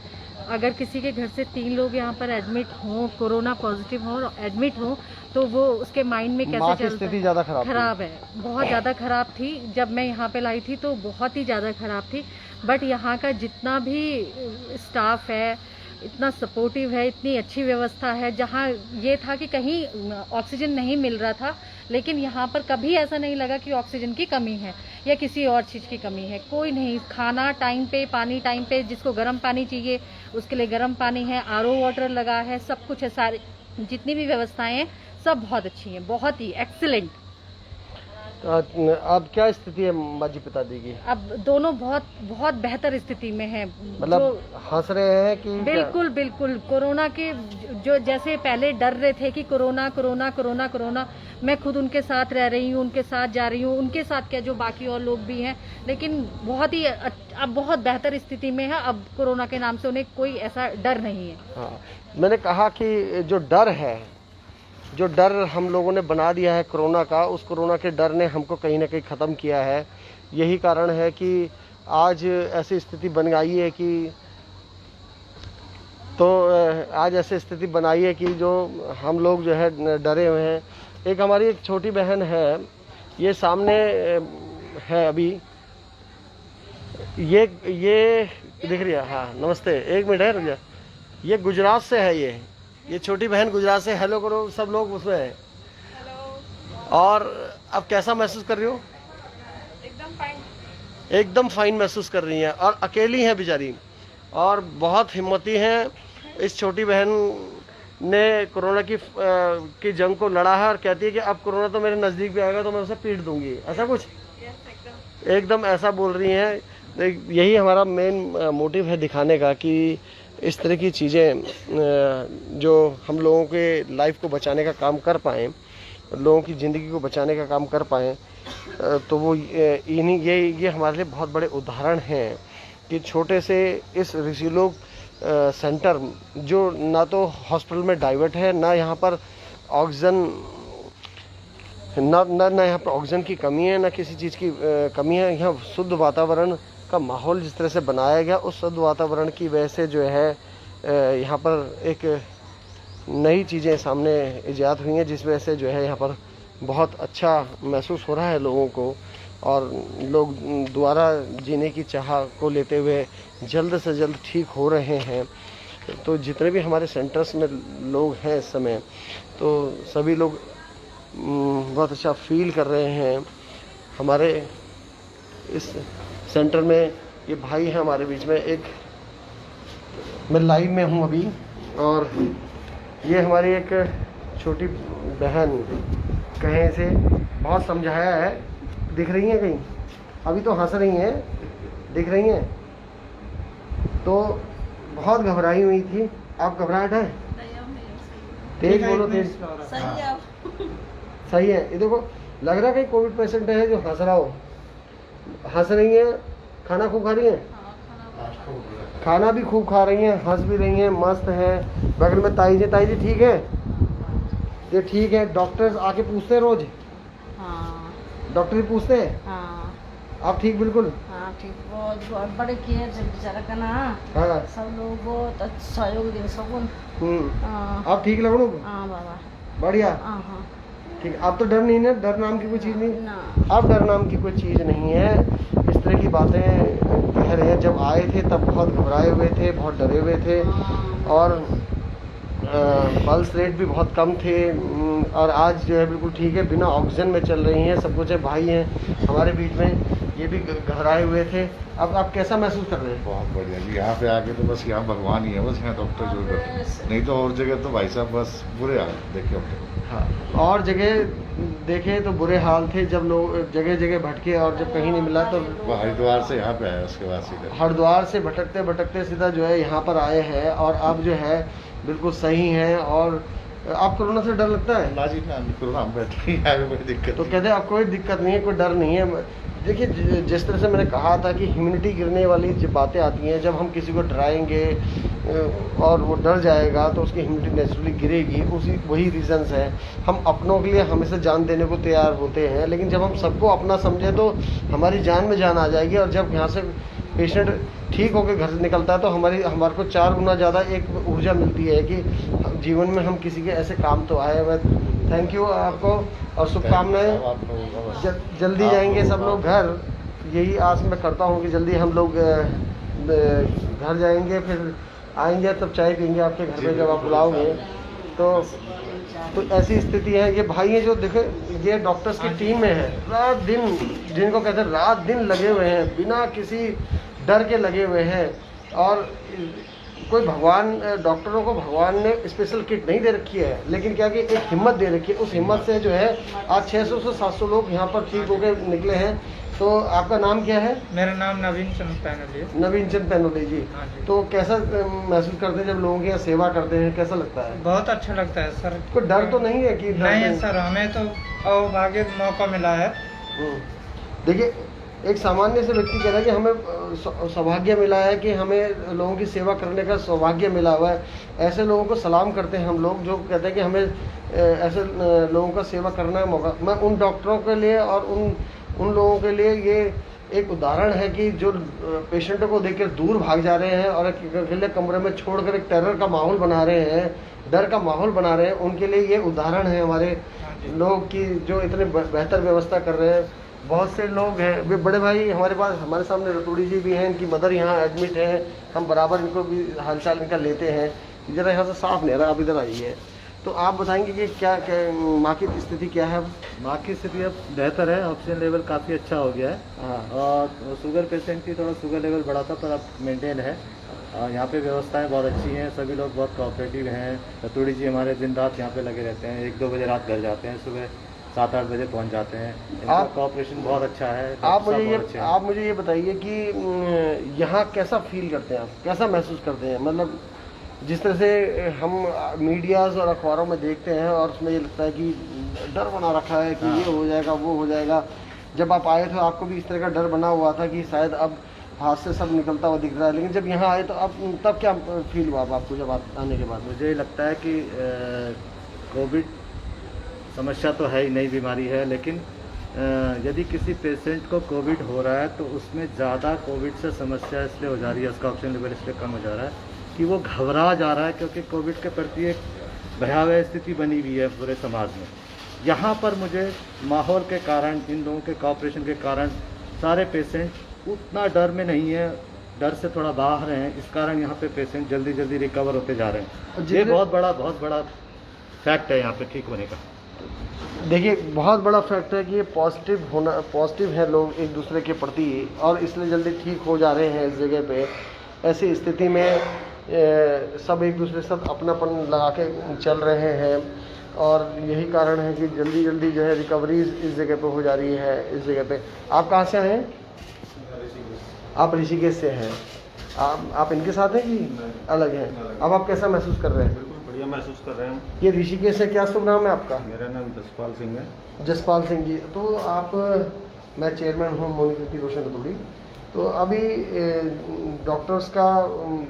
अगर किसी के घर से 3 लोग यहाँ पर एडमिट हों, कोरोना पॉजिटिव हों और एडमिट हों, तो वो उसके माइंड में कैसे माँ की चलता स्थिति है? ज़्यादा खराब है, बहुत ज़्यादा खराब थी। जब मैं यहाँ पे लाई थी तो बहुत ही ज़्यादा खराब थी। बट यहाँ का जितना भी स्टाफ है इतना सपोर्टिव है, इतनी अच्छी व्यवस्था है। जहाँ ये था कि कहीं ऑक्सीजन नहीं मिल रहा था, लेकिन यहाँ पर कभी ऐसा नहीं लगा कि ऑक्सीजन की कमी है या किसी और चीज़ की कमी है। कोई नहीं, खाना टाइम पे, पानी टाइम पे, जिसको गर्म पानी चाहिए उसके लिए गर्म पानी है, RO वाटर लगा है, सब कुछ है। सारी जितनी भी व्यवस्थाएं हैं सब बहुत अच्छी हैं, बहुत ही एक्सीलेंट। अब क्या स्थिति है माँ जी पिताजी की? अब दोनों बहुत बहुत बेहतर स्थिति में हैं। मतलब हंस रहे हैं कि बिल्कुल बिल्कुल। कोरोना के जो जैसे पहले डर रहे थे कि कोरोना कोरोना कोरोना कोरोना, मैं खुद उनके साथ रह रही हूँ, उनके साथ जा रही हूँ, उनके साथ क्या जो बाकी और लोग भी हैं, लेकिन बहुत ही अब बहुत बेहतर स्थिति में है। अब कोरोना के नाम से उन्हें कोई ऐसा डर नहीं है। हाँ, मैंने कहा कि जो डर है, जो डर हम लोगों ने बना दिया है कोरोना का, उस कोरोना के डर ने हमको कहीं ना कहीं ख़त्म किया है। यही कारण है कि आज ऐसी स्थिति बन गई है कि आज ऐसी स्थिति बनाई है कि जो हम लोग जो है डरे हुए हैं। एक हमारी एक छोटी बहन है, ये सामने है अभी, ये दिख रही है। हाँ नमस्ते, एक मिनट है रुक जा। ये गुजरात से है, ये छोटी बहन गुजरात से। हेलो करो सब लोग उसमें है। और अब कैसा महसूस कर रही हो? एकदम फाइन, एकदम फाइन महसूस कर रही हैं। और अकेली हैं बेचारी, और बहुत हिम्मती हैं। इस छोटी बहन ने कोरोना की जंग को लड़ा है और कहती है कि अब कोरोना तो मेरे नज़दीक भी आएगा तो मैं उसे पीट दूंगी, ऐसा कुछ एकदम ऐसा बोल रही हैं। यही हमारा मेन मोटिव है दिखाने का कि इस तरह की चीज़ें जो हम लोगों के लाइफ को बचाने का काम कर पाएँ, लोगों की ज़िंदगी को बचाने का काम कर पाएँ, तो वो ये हमारे लिए बहुत बड़े उदाहरण हैं कि छोटे से इस ऋषिलोक सेंटर, जो ना तो हॉस्पिटल में डाइवर्ट है, ना यहाँ पर ऑक्सीजन ना यहाँ पर ऑक्सीजन की कमी है, ना किसी चीज़ की कमी है। यहाँ शुद्ध वातावरण का माहौल जिस तरह से बनाया गया, उस शुद्ध वातावरण की वजह से जो है यहाँ पर एक नई चीज़ें सामने इजाद हुई हैं, जिस वजह से जो है यहाँ पर बहुत अच्छा महसूस हो रहा है लोगों को। और लोग दोबारा जीने की चाह को लेते हुए जल्द से जल्द ठीक हो रहे हैं। तो जितने भी हमारे सेंटर्स में लोग हैं इस समय, तो सभी लोग बहुत अच्छा फील कर रहे हैं। हमारे इस सेंटर में ये भाई हैं हमारे बीच में, एक मैं लाइव में हूँ अभी, और ये हमारी एक छोटी बहन, कहीं से बहुत समझाया है। दिख रही हैं कहीं? अभी तो हंस रही हैं, दिख रही हैं। तो बहुत घबराई हुई थी। आप घबराहट है? तेज बोलो, तेज। सही है। ये देखो, लग रहा है कि कोविड पेशेंट है जो हंस रहा हो। हंस रही हैं, खाना खूब खा रही हैं, खाना भी खूब खा रही हैं, हंस भी रही हैं, मस्त हैं। बगल में ताई जी ठीक है? ये ठीक है। डॉक्टर्स आके पूछते हैं रोज? डॉक्टर ही पूछते हैं? आप ठीक? बिल्कुल ठीक। बहुत बड़े केयर से बेचारा का ना। हाँ, सब लोग बहुत अच्छा सहयोग दे सबको। आप ठीक लगो? हाँ बाबा, बढ़िया। हाँ ठीक। आप तो डर नहीं ना? डर नाम की कोई चीज़ नहीं ना। अब डर नाम की कोई चीज़ नहीं है। इस तरह की बातें कह रहे हैं। जब आए थे तब बहुत घबराए हुए थे, बहुत डरे हुए थे, और पल्स रेट भी बहुत कम थे और आज जो है बिल्कुल ठीक है, बिना ऑक्सीजन में चल रही हैं। सब कुछ है, भाई हैं हमारे बीच में, ये भी घबराए हुए थे। अब आप कैसा महसूस कर रहे हैं? बहुत बढ़िया जी, यहाँ पे आके तो बस यहाँ भगवान ही है, बस यहाँ डॉक्टर जो करते, नहीं तो और जगह तो भाई साहब बस बुरे हाल देखे हम। हाँ, और जगह देखे तो बुरे हाल थे, जब लोग जगह जगह भटके और जब कहीं नहीं मिला तो वो हरिद्वार से यहाँ पे आया, उसके बाद सीधे हरिद्वार से भटकते भटकते सीधा जो है यहाँ पर आए हैं और अब जो है बिल्कुल सही हैं। और आप कोरोना से डर लगता है? ना जी ना, कोरोना हम बैठे ही आए, कोई दिक्कत तो कहते हैं आप कोई दिक्कत नहीं है, कोई डर नहीं है। देखिए जिस तरह से मैंने कहा था कि ह्यूमिनिटी गिरने वाली जब बातें आती हैं, जब हम किसी को डराएंगे और वो डर जाएगा तो उसकी ह्यूमिनिटी नेचुरली गिरेगी। उसी वही रीजंस है, हम अपनों के लिए हमेशा जान देने को तैयार होते हैं, लेकिन जब हम सबको अपना समझे तो हमारी जान में जान आ जाएगी। और जब यहाँ से पेशेंट ठीक होकर घर से निकलता है तो हमारे को 4 गुना ज़्यादा एक ऊर्जा मिलती है कि जीवन में हम किसी के ऐसे काम तो आए। मैं थैंक यू आपको और शुभकामनाएं। जल्दी जाएंगे सब लोग घर, यही आस मैं करता हूँ कि जल्दी हम लोग घर जाएंगे, फिर आएंगे तब चाय पियेंगे आपके घर में जब आप बुलाओगे। तो ऐसी स्थिति है। ये भाई हैं जो देखे, ये डॉक्टर्स की टीम में है, रात दिन, जिनको कहते हैं रात दिन लगे हुए हैं, बिना किसी डर के लगे हुए हैं। और कोई भगवान, डॉक्टरों को भगवान ने स्पेशल किट नहीं दे रखी है, लेकिन क्या कि एक हिम्मत दे रखी है। उस हिम्मत से जो है आज 600 से 700 लोग यहाँ पर ठीक होकर निकले हैं। तो आपका नाम क्या है? मेरा नाम नवीन चंद पैनोली है। नवीन चंद पैनोली जी। हाँ जी। तो कैसा महसूस करते हैं जब लोगों की यहाँ सेवा करते हैं, कैसा लगता है? बहुत अच्छा लगता है सर। कोई डर तो नहीं है कि? नहीं सर, हमें तो अभाग्य मौका मिला है। देखिए एक सामान्य से व्यक्ति कह रहा है कि हमें सौभाग्य मिला है कि हमें लोगों की सेवा करने का सौभाग्य मिला हुआ है। ऐसे लोगों को सलाम करते हैं हम लोग जो कहते हैं कि हमें ऐसे लोगों का सेवा करने का मौका। मैं उन डॉक्टरों के लिए और उन लोगों के लिए ये एक उदाहरण है कि जो पेशेंटों को देखकर दूर भाग जा रहे हैं और अकेले कमरे में छोड़कर एक टेरर का माहौल बना रहे हैं, डर का माहौल बना रहे हैं, उनके लिए ये उदाहरण है हमारे लोग की जो इतने बेहतर व्यवस्था कर रहे हैं। बहुत से लोग हैं, वे बड़े भाई हमारे पास, हमारे सामने रतूड़ी जी भी हैं, इनकी मदर यहाँ एडमिट है, हम बराबर इनको भी हालचाल इनका लेते हैं। ज़रा यहाँ से साफ नहीं रहा, आप इधर आइए। तो आप बताएंगे कि क्या माँ की स्थिति क्या है? माँ की स्थिति अब बेहतर है, ऑक्सीजन लेवल काफ़ी अच्छा हो गया है। हाँ। और शुगर पेशेंट की थोड़ा शुगर लेवल बढ़ा था पर अब मेंटेन है। यहाँ पे व्यवस्थाएं बहुत अच्छी हैं, सभी लोग बहुत कोऑपरेटिव हैं। रतूड़ी जी हमारे दिन रात यहाँ पे लगे रहते हैं, 1-2 बजे रात घर जाते हैं, सुबह 7-8 बजे पहुँच जाते हैं। इनका कोऑपरेशन बहुत अच्छा है। आप मुझे ये बताइए कि यहाँ कैसा फील करते हैं आप, कैसा महसूस करते हैं? मतलब जिस तरह से हम मीडियाज़ और अखबारों में देखते हैं और उसमें ये लगता है कि डर बना रखा है कि ये हो जाएगा वो हो जाएगा। जब आप आए थे आपको भी इस तरह का डर बना हुआ था कि शायद अब हाथ से सब निकलता हुआ दिख रहा है, लेकिन जब यहाँ आए तो अब तब क्या फील हुआ आपको जब आने के बाद? मुझे लगता है कि कोविड समस्या तो है ही, नई बीमारी है, लेकिन यदि किसी पेशेंट को कोविड हो रहा है तो उसमें ज़्यादा कोविड से समस्या इसलिए हो जा रही है, उसका ऑक्सीजन लेवल इसलिए कम हो जा रहा है कि वो घबरा जा रहा है, क्योंकि कोविड के प्रति एक भयावह स्थिति बनी हुई है पूरे समाज में। यहाँ पर मुझे माहौल के कारण, इन लोगों के कोऑपरेशन के कारण सारे पेशेंट उतना डर में नहीं है, डर से थोड़ा बाहर हैं, इस कारण यहाँ पे पेशेंट जल्दी जल्दी रिकवर होते जा रहे हैं। ये बहुत बड़ा फैक्ट है यहाँ पे ठीक होने का। देखिए बहुत बड़ा फैक्ट है कि ये पॉजिटिव है लोग एक दूसरे के प्रति, और इसलिए जल्दी ठीक हो जा रहे हैं इस जगह पे। ऐसी स्थिति में सब एक दूसरे के साथ अपनापन लगा के चल रहे हैं और यही कारण है कि जल्दी जल्दी जो है रिकवरी इस जगह पे हो जा रही है। इस जगह पे आप कहाँ से हैं? आप ऋषिकेश से हैं। आप इनके साथ हैं कि अलग हैं? अब आप कैसा महसूस कर रहे हैं? बढ़िया महसूस कर रहे हैं। ये ऋषिकेश से, क्या शुभ नाम है आपका? मेरा नाम जसपाल सिंह है। जसपाल सिंह जी, तो आप, मैं चेयरमैन हूँ मोनिका रोशन रतूड़ी। तो अभी डॉक्टर्स का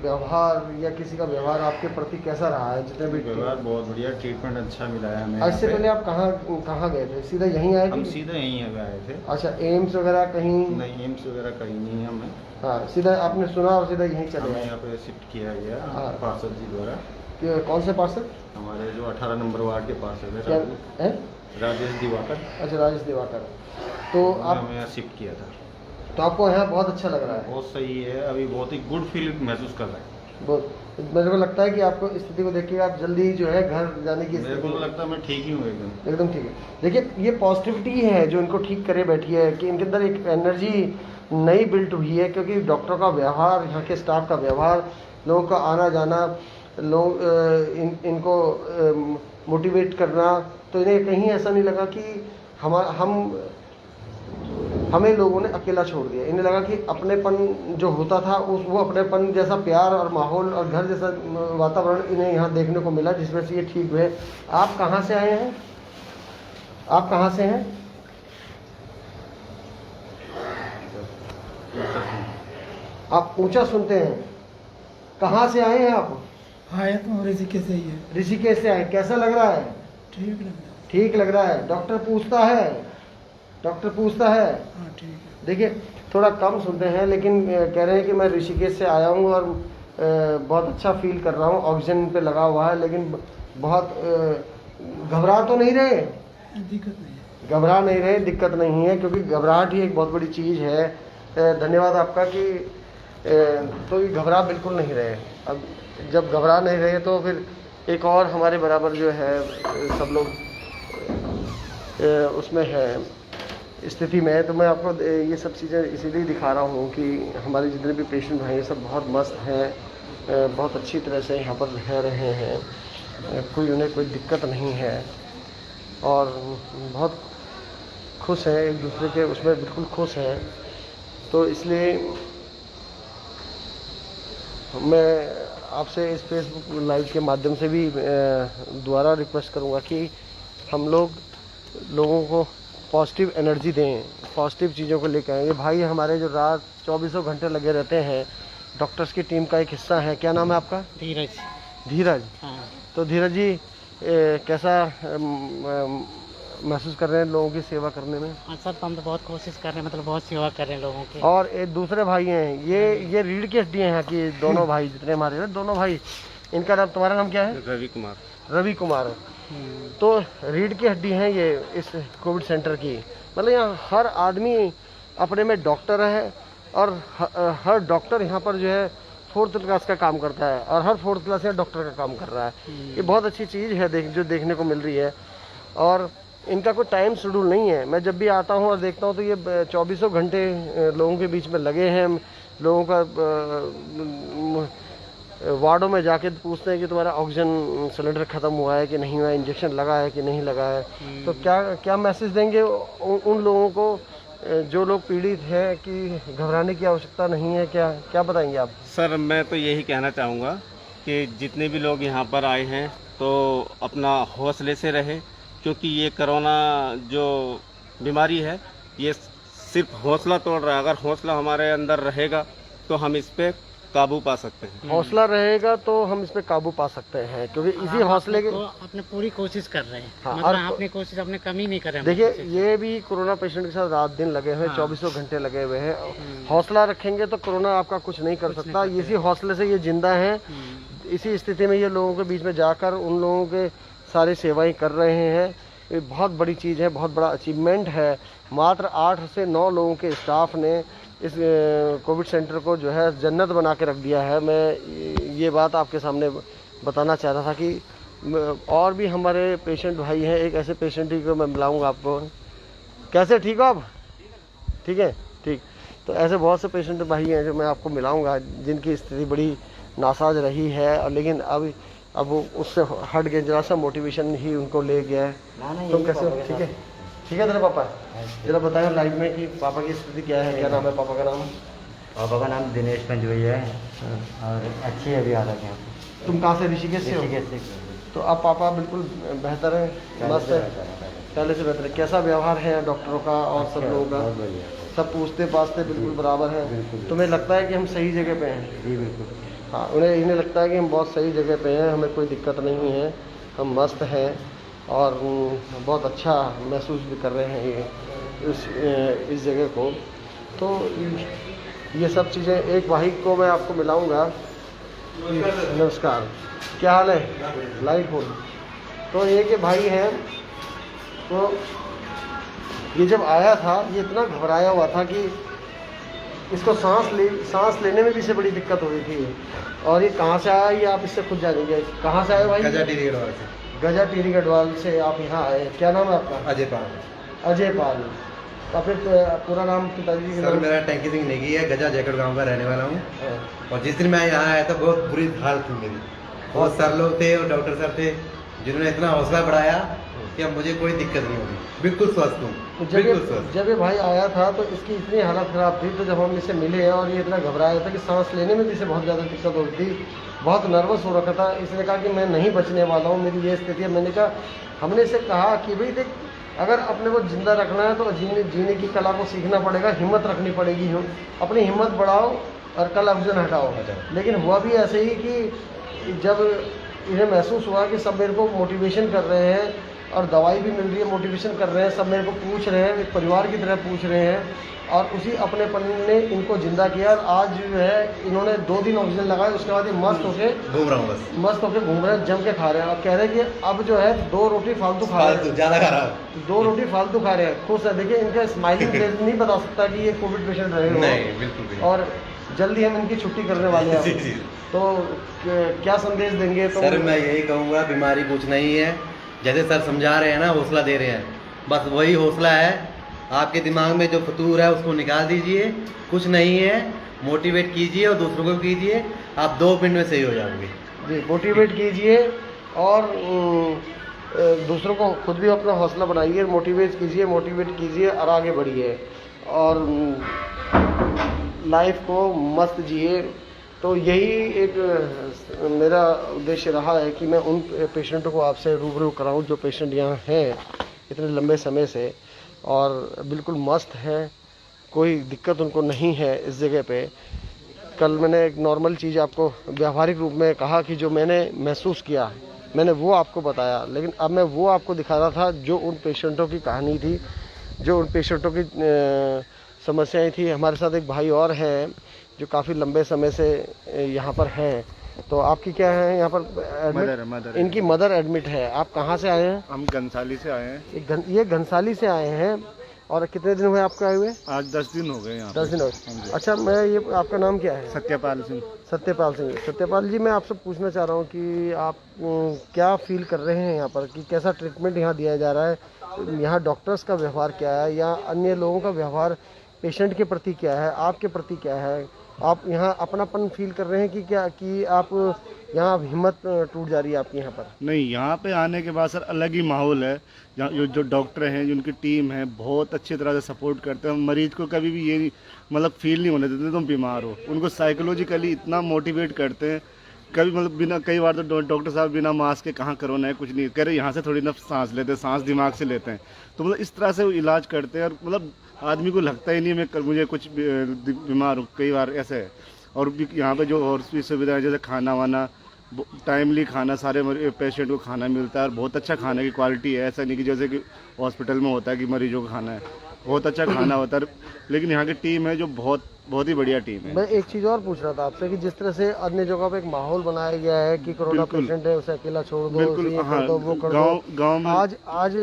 व्यवहार या किसी का व्यवहार आपके प्रति कैसा रहा है? जितने भी व्यवहार बहुत बढ़िया, ट्रीटमेंट अच्छा मिला है हमें। आज से पहले आप कहाँ गए थे? सीधा यहीं आए थे? हम सीधे यहीं आए थे। अच्छा, एम्स वगैरह कहीं नहीं? एम्स वगैरह कहीं नहीं है हमें। हाँ, सीधा आपने सुना और सीधा यहीं चले हमें यहाँ पे शिफ्ट किया गया पार्षद जी द्वारा। कौन से पार्षद? हमारे जो 18 नंबर वार्ड के पार्षद है राजेश दिवाकर। अच्छा, राजेश दिवाकर। तो आप हमें यहाँ शिफ्ट किया था। तो आपको यहाँ बहुत अच्छा लग रहा है? बहुत सही है, अभी बहुत ही गुड फील महसूस कर रहे हैं। बहुत मेरे को लगता है कि आपको स्थिति को देख के आप जल्दी जो है घर जाने की मेरे को तो लगता है मैं ठीक ही हूँ एकदम। एकदम ठीक है। देखिए ये पॉजिटिविटी है जो इनको ठीक करे बैठी है कि इनके अंदर एक एनर्जी नई बिल्ट हुई है, क्योंकि डॉक्टरों का व्यवहार, यहाँ के स्टाफ का व्यवहार, लोगों का आना जाना, लोग इनको मोटिवेट करना, तो इन्हें कहीं ऐसा नहीं लगा कि हमें लोगों ने अकेला छोड़ दिया। इन्हें लगा कि अपनेपन जो होता था वो अपनेपन जैसा प्यार और माहौल और घर जैसा वातावरण इन्हें यहाँ देखने को मिला, जिसमें से ये ठीक हुए। आप कहाँ से आए हैं? आप कहाँ से हैं? आप ऊंचा सुनते हैं। कहाँ से आए हैं आप? आए तो ऋषिकेश से ही है। ऋषिकेश से आए। कैसा लग रहा है? ठीक लग रहा है। ठीक लग रहा है। डॉक्टर पूछता है? हाँ ठीक है। देखिए थोड़ा कम सुनते हैं, लेकिन कह रहे हैं कि मैं ऋषिकेश से आया हूँ और बहुत अच्छा फील कर रहा हूँ। ऑक्सीजन पे लगा हुआ है, लेकिन बहुत घबरा तो नहीं रहे? दिक्कत नहीं है। घबरा नहीं रहे, दिक्कत नहीं है, क्योंकि घबराहट ही एक बहुत बड़ी चीज़ है। धन्यवाद आपका कि तो ये घबरा बिल्कुल नहीं रहे। अब जब घबरा नहीं रहे तो फिर एक और हमारे बराबर जो है सब लोग उसमें है स्थिति में है। तो मैं आपको ये सब चीज़ें इसीलिए दिखा रहा हूँ कि हमारे जितने भी पेशेंट भाई हैं सब बहुत मस्त हैं, बहुत अच्छी तरह से यहाँ पर रह रहे हैं, उन्हें कोई दिक्कत नहीं है और बहुत खुश हैं, एक दूसरे के उसमें बिल्कुल खुश हैं। तो इसलिए मैं आपसे इस फेसबुक लाइव के माध्यम से भी दोबारा रिक्वेस्ट करूँगा कि हम लोगों को पॉजिटिव एनर्जी दें, पॉजिटिव चीज़ों को लेकर आएँ। ये भाई हमारे जो रात 24 घंटे लगे रहते हैं, डॉक्टर्स की टीम का एक हिस्सा है। क्या नाम है आपका? धीरज। धीरज। हाँ। तो धीरज जी कैसा महसूस कर रहे हैं लोगों की सेवा करने में? हाँ सर, हम तो बहुत कोशिश कर रहे हैं, मतलब बहुत सेवा कर रहे हैं लोगों की। और एक दूसरे भाई हैं, ये रीढ़ की हड्डी हैं यहाँ की दोनों भाई, जितने हमारे हैं दोनों भाई। इनका नाम, तुम्हारा नाम क्या है? रवि कुमार। रवि कुमार। तो रीढ़ की हड्डी है ये इस कोविड सेंटर की। मतलब यहाँ हर आदमी अपने में डॉक्टर है और हर डॉक्टर यहाँ पर जो है 4th क्लास का काम करता है और हर 4th क्लास में डॉक्टर का काम कर रहा है। ये बहुत अच्छी चीज़ है जो देखने को मिल रही है। और इनका कोई टाइम शेड्यूल नहीं है। मैं जब भी आता हूँ और देखता हूँ तो ये 24 घंटे लोगों के बीच में लगे हैं। लोगों का वार्डों में जाके पूछते हैं कि तुम्हारा ऑक्सीजन सिलेंडर ख़त्म हुआ है कि नहीं हुआ है, इंजेक्शन लगा है कि नहीं लगा है। तो क्या मैसेज देंगे उन लोगों को जो लोग पीड़ित हैं कि घबराने की आवश्यकता नहीं है? क्या बताएंगे आप? सर मैं तो यही कहना चाहूँगा कि जितने भी लोग यहाँ पर आए हैं तो अपना हौसले से रहे, क्योंकि ये कोरोना जो बीमारी है ये सिर्फ हौसला तोड़ रहा है। अगर हौसला हमारे अंदर रहेगा तो हम इस पे काबू पा सकते हैं। हौसला रहेगा तो हम इस पे काबू पा सकते हैं, क्योंकि इसी हौसले के अपने पूरी कोशिश कर रहे हैं। हाँ, मतलब अपनी कोशिश अपने कमी नहीं कर रहे हैं। देखिए ये भी कोरोना पेशेंट के साथ रात दिन लगे हुए हैं, 24 घंटे लगे हुए हैं। हौसला रखेंगे तो कोरोना आपका कुछ नहीं कर सकता। इसी हौसले से ये जिंदा है। इसी स्थिति में ये लोगों के बीच में जाकर उन लोगों के सारी सेवाएं कर रहे हैं। ये बहुत बड़ी चीज़ है, बहुत बड़ा अचीवमेंट है। मात्र 8 से 9 लोगों के स्टाफ ने इस कोविड सेंटर को जो है जन्नत बना के रख दिया है। मैं ये बात आपके सामने बताना चाह रहा था कि और भी हमारे पेशेंट भाई हैं। एक ऐसे पेशेंट ही को मैं मिलाऊंगा आपको। कैसे, ठीक हो आप? ठीक है, ठीक। तो ऐसे बहुत से पेशेंट भाई हैं जो मैं आपको मिलाऊंगा, जिनकी स्थिति बड़ी नासाज रही है और लेकिन अब वो उससे हट गए। जरा सा मोटिवेशन ही उनको ले गया है। तुम कैसे हो? ठीक है, ठीक है। तेरे पापा जरा बताएं लाइव में कि पापा की स्थिति क्या है? क्या नाम है पापा का? नाम पापा का नाम दिनेश पंजवैया है और अच्छी है अभी हालत यहाँ। तुम कहाँ से? ऋषिकेश से हो? तो अब पापा बिल्कुल बेहतर है, मस्त है, पहले से बेहतर है। कैसा व्यवहार है डॉक्टरों का और सब लोगों का? सब पूछते पाछते बिल्कुल बराबर है। तुम्हें लगता है कि हम सही जगह पे हैं? जी बिल्कुल। हाँ, इन्हें लगता है कि हम बहुत सही जगह पे हैं, हमें कोई दिक्कत नहीं है, हम मस्त हैं और बहुत अच्छा महसूस भी कर रहे हैं इस जगह को। तो ये सब चीज़ें, एक भाई को मैं आपको मिलाऊंगा। नमस्कार, क्या हाल है? लाइट हो। तो ये के भाई हैं। तो ये जब आया था ये इतना घबराया हुआ था कि इसको सांस लेने में भी से बड़ी दिक्कत हो रही थी। और ये कहाँ से आया, ये आप इससे खुद जानेंगे। कहाँ से आए भाई? गजा टीरी गढ़वाल से। गजा टीरी गढ़वाल से आप यहाँ आए। क्या नाम है आपका? अजय पाल। अजय पाल। तो फिर पूरा नाम पिताजी के सर नाम? मेरा टैंकी सिंह नेगी है, गजा जैकेट गांव का रहने वाला हूँ। और जिस दिन मैं यहाँ आया था बहुत बुरी हालत थी मेरी। बहुत सर लोग थे और डॉक्टर सर थे जिन्होंने इतना हौसला बढ़ाया कि अब मुझे कोई दिक्कत नहीं होगी, बिल्कुल स्वस्थ हूँ, बिल्कुल स्वस्थ। जब ये भाई आया था तो इसकी इतनी हालत ख़राब थी, तो जब हम इससे मिले और ये इतना घबराया था कि सांस लेने में भी इसे बहुत ज़्यादा दिक्कत होती थी, बहुत नर्वस हो रखा था। इसने कहा कि मैं नहीं बचने वाला हूँ, मेरी ये स्थिति है। मैंने कहा, हमने इसे कहा कि भाई देख, अगर अपने को जिंदा रखना है तो जीने की कला को सीखना पड़ेगा, हिम्मत रखनी पड़ेगी। अपनी हिम्मत बढ़ाओ और कल ऑक्सीजन हटाओ। लेकिन हुआ भी ऐसे ही कि जब इन्हें महसूस हुआ कि सब मेरे को मोटिवेशन कर रहे हैं और दवाई भी मिल रही है, मोटिवेशन कर रहे हैं, सब मेरे को पूछ रहे हैं, एक परिवार की तरह पूछ रहे हैं, और उसी अपनेपन ने इनको जिंदा किया। और आज जो है इन्होंने 2 दिन ऑक्सीजन लगाया, उसके बाद ये मस्त होके घूम रहा हूँ, बस मस्त होके घूम रहे हैं, जम के खा रहे हैं। और कह रहे हैं कि अब जो है 2 रोटी फालतू खा रहे हैं, ज़्यादा खा रहा हूँ, 2 रोटी फालतू खा रहे हैं, खुश है। देखिए इनका स्माइलिंग फेस नहीं बता सकता कि ये कोविड पेशेंट रहे हो। नहीं, बिल्कुल भी नहीं। और जल्दी हम इनकी छुट्टी करने वाले हैं। जी। तो क्या संदेश देंगे? तो सर मैं यही कहूँगा, बीमारी कुछ नहीं है, जैसे सर समझा रहे हैं ना, हौसला दे रहे हैं, बस वही हौसला है। आपके दिमाग में जो फतूर है उसको निकाल दीजिए, कुछ नहीं है, मोटिवेट कीजिए और दूसरों को कीजिए, आप 2 मिनट में सही हो जाओगे। जी, मोटिवेट कीजिए और दूसरों को, खुद भी अपना हौसला बनाइए, मोटिवेट कीजिए और आगे बढ़िए और लाइफ को मस्त जिए। तो यही एक मेरा उद्देश्य रहा है कि मैं उन पेशेंटों को आपसे रूबरू कराऊं जो पेशेंट यहाँ हैं इतने लंबे समय से और बिल्कुल मस्त हैं, कोई दिक्कत उनको नहीं है इस जगह पे। कल मैंने एक नॉर्मल चीज़ आपको व्यावहारिक रूप में कहा कि जो मैंने महसूस किया मैंने वो आपको बताया, लेकिन अब मैं वो आपको दिखा रहा था जो उन पेशेंटों की कहानी थी, जो उन पेशेंटों की समस्याएं थी। हमारे साथ एक भाई और हैं जो काफ़ी लंबे समय से यहाँ पर हैं। तो आपकी क्या है यहाँ पर मदर इनकी मदर एडमिट है। आप कहाँ से आए हैं? हम घनसाली से आए हैं। ये घनसाली से आए हैं। और कितने दिन हुए आपको आए हुए? आज 10 दिन हो गए यहाँ। 10 दिन हो गए। अच्छा, मैं ये, आपका नाम क्या है? सत्यपाल सिंह। सत्यपाल जी, मैं आपसे पूछना चाह रहा हूँ कि आप क्या फील कर रहे हैं यहाँ पर, कि कैसा ट्रीटमेंट यहाँ दिया जा रहा है? यहाँ डॉक्टर्स का व्यवहार क्या है या अन्य लोगों का व्यवहार पेशेंट के प्रति क्या है, आपके प्रति क्या है? आप यहाँ अपनापन फील कर रहे हैं कि क्या, कि आप यहाँ हिम्मत टूट जा रही है आपकी यहाँ पर? नहीं, यहाँ पे आने के बाद सर अलग ही माहौल है। जो डॉक्टर हैं, जो उनकी टीम है, बहुत अच्छी तरह से सपोर्ट करते हैं। मरीज को कभी भी ये मतलब फील नहीं होने देते तुम बीमार हो। उनको साइकोलॉजिकली इतना मोटिवेट करते हैं। कभी मतलब बिना, कई बार तो डॉक्टर साहब बिना मास्क के कहाँ कोरोना है कुछ नहीं कह रहे, यहाँ से थोड़ी ना सांस लेते हैं, सांस दिमाग से लेते हैं। तो मतलब इस तरह से वो इलाज करते हैं और मतलब आदमी को लगता ही नहीं मुझे कुछ बीमार हो। कई बार ऐसे है। और भी यहाँ पे जो और भी सुविधाएं, जैसे खाना वाना, टाइमली खाना, सारे पेशेंट को खाना मिलता है और बहुत अच्छा खाने की क्वालिटी है। ऐसा नहीं कि जैसे कि हॉस्पिटल में होता है कि मरीजों को खाना है, बहुत अच्छा खाना होता है। लेकिन यहाँ की टीम है जो बहुत ही बढ़िया टीम है। मैं एक चीज़ और पूछ रहा था आपसे कि जिस तरह से अन्य जगह पे एक माहौल बनाया गया है कि कोरोना पेशेंट है उसे अकेला छोड़ दो, वो कर दो। गाँव में आज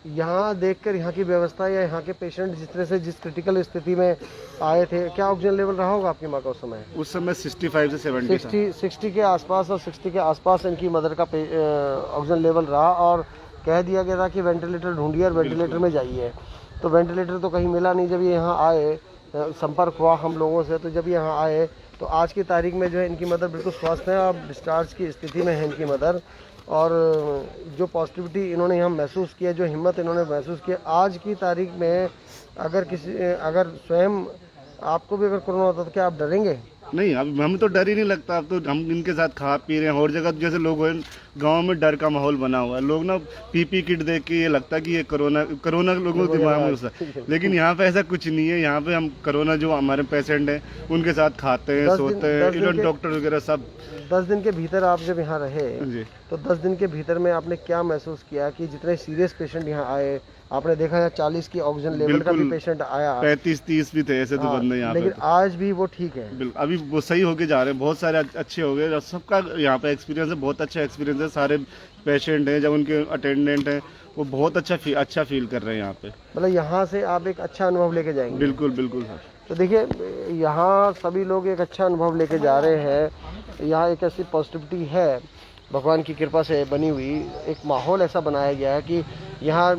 यहाँ देखकर यहाँ की व्यवस्था या यहाँ के पेशेंट जिस तरह से जिस क्रिटिकल स्थिति में आए थे, क्या ऑक्सीजन लेवल रहा होगा आपकी माँ का उस समय? उस समय 65 से 70 60 के आसपास और 60 के आसपास इनकी मदर का ऑक्सीजन लेवल रहा और कह दिया गया था कि वेंटिलेटर ढूंढिए और वेंटिलेटर में जाइए। तो वेंटिलेटर तो कहीं मिला नहीं। जब ये यहाँ आए, संपर्क हुआ हम लोगों से, तो जब यहाँ आए तो आज की तारीख में जो है इनकी मदर बिल्कुल स्वस्थ है और डिस्चार्ज की स्थिति में है इनकी मदर। और जो पॉजिटिविटी इन्होंने यहाँ महसूस किया, जो हिम्मत इन्होंने महसूस किया आज की तारीख में, अगर स्वयं आपको भी अगर कोरोना होता तो क्या आप डरेंगे? नहीं, अब हमें तो डर ही नहीं लगता। अब तो हम इनके साथ खा पी रहे हैं। और जगह जैसे लोग गांव में डर का माहौल बना हुआ है, लोग ना पीपी किट देख के ये लगता है कि ये कोरोना लोगों के दिमाग में घुसा। लेकिन यहाँ पे ऐसा कुछ नहीं है। यहाँ पे हम कोरोना जो हमारे पेशेंट हैं उनके साथ खाते हैं, सोते हैं, इवन डॉक्टर वगैरह सब। 10 दिन के भीतर आप जब यहाँ रहे तो 10 दिन के भीतर में आपने क्या महसूस किया कि जितने सीरियस पेशेंट यहाँ आए, आपने देखा है 40 की ऑक्सीजन लेवल का भी पेशेंट आया, 35-30 भी थे ऐसे तो बंदे यहाँ पे। लेकिन आज भी वो ठीक है, अभी वो सही होके जा रहे हैं। बहुत सारे अच्छे हो गए। सबका यहाँ पे एक्सपीरियंस है, बहुत अच्छा एक्सपीरियंस है। सारे पेशेंट हैं, जब उनके अटेंडेंट हैं, वो बहुत अच्छा फील कर रहे हैं यहाँ पे। मतलब यहाँ से आप एक अच्छा अनुभव लेके जाएंगे? बिल्कुल सर। तो देखिए यहाँ सभी लोग एक अच्छा अनुभव लेके जा रहे हैं। यहाँ एक ऐसी पॉजिटिविटी है भगवान की कृपा से बनी हुई, एक माहौल ऐसा बनाया गया है कि यहाँ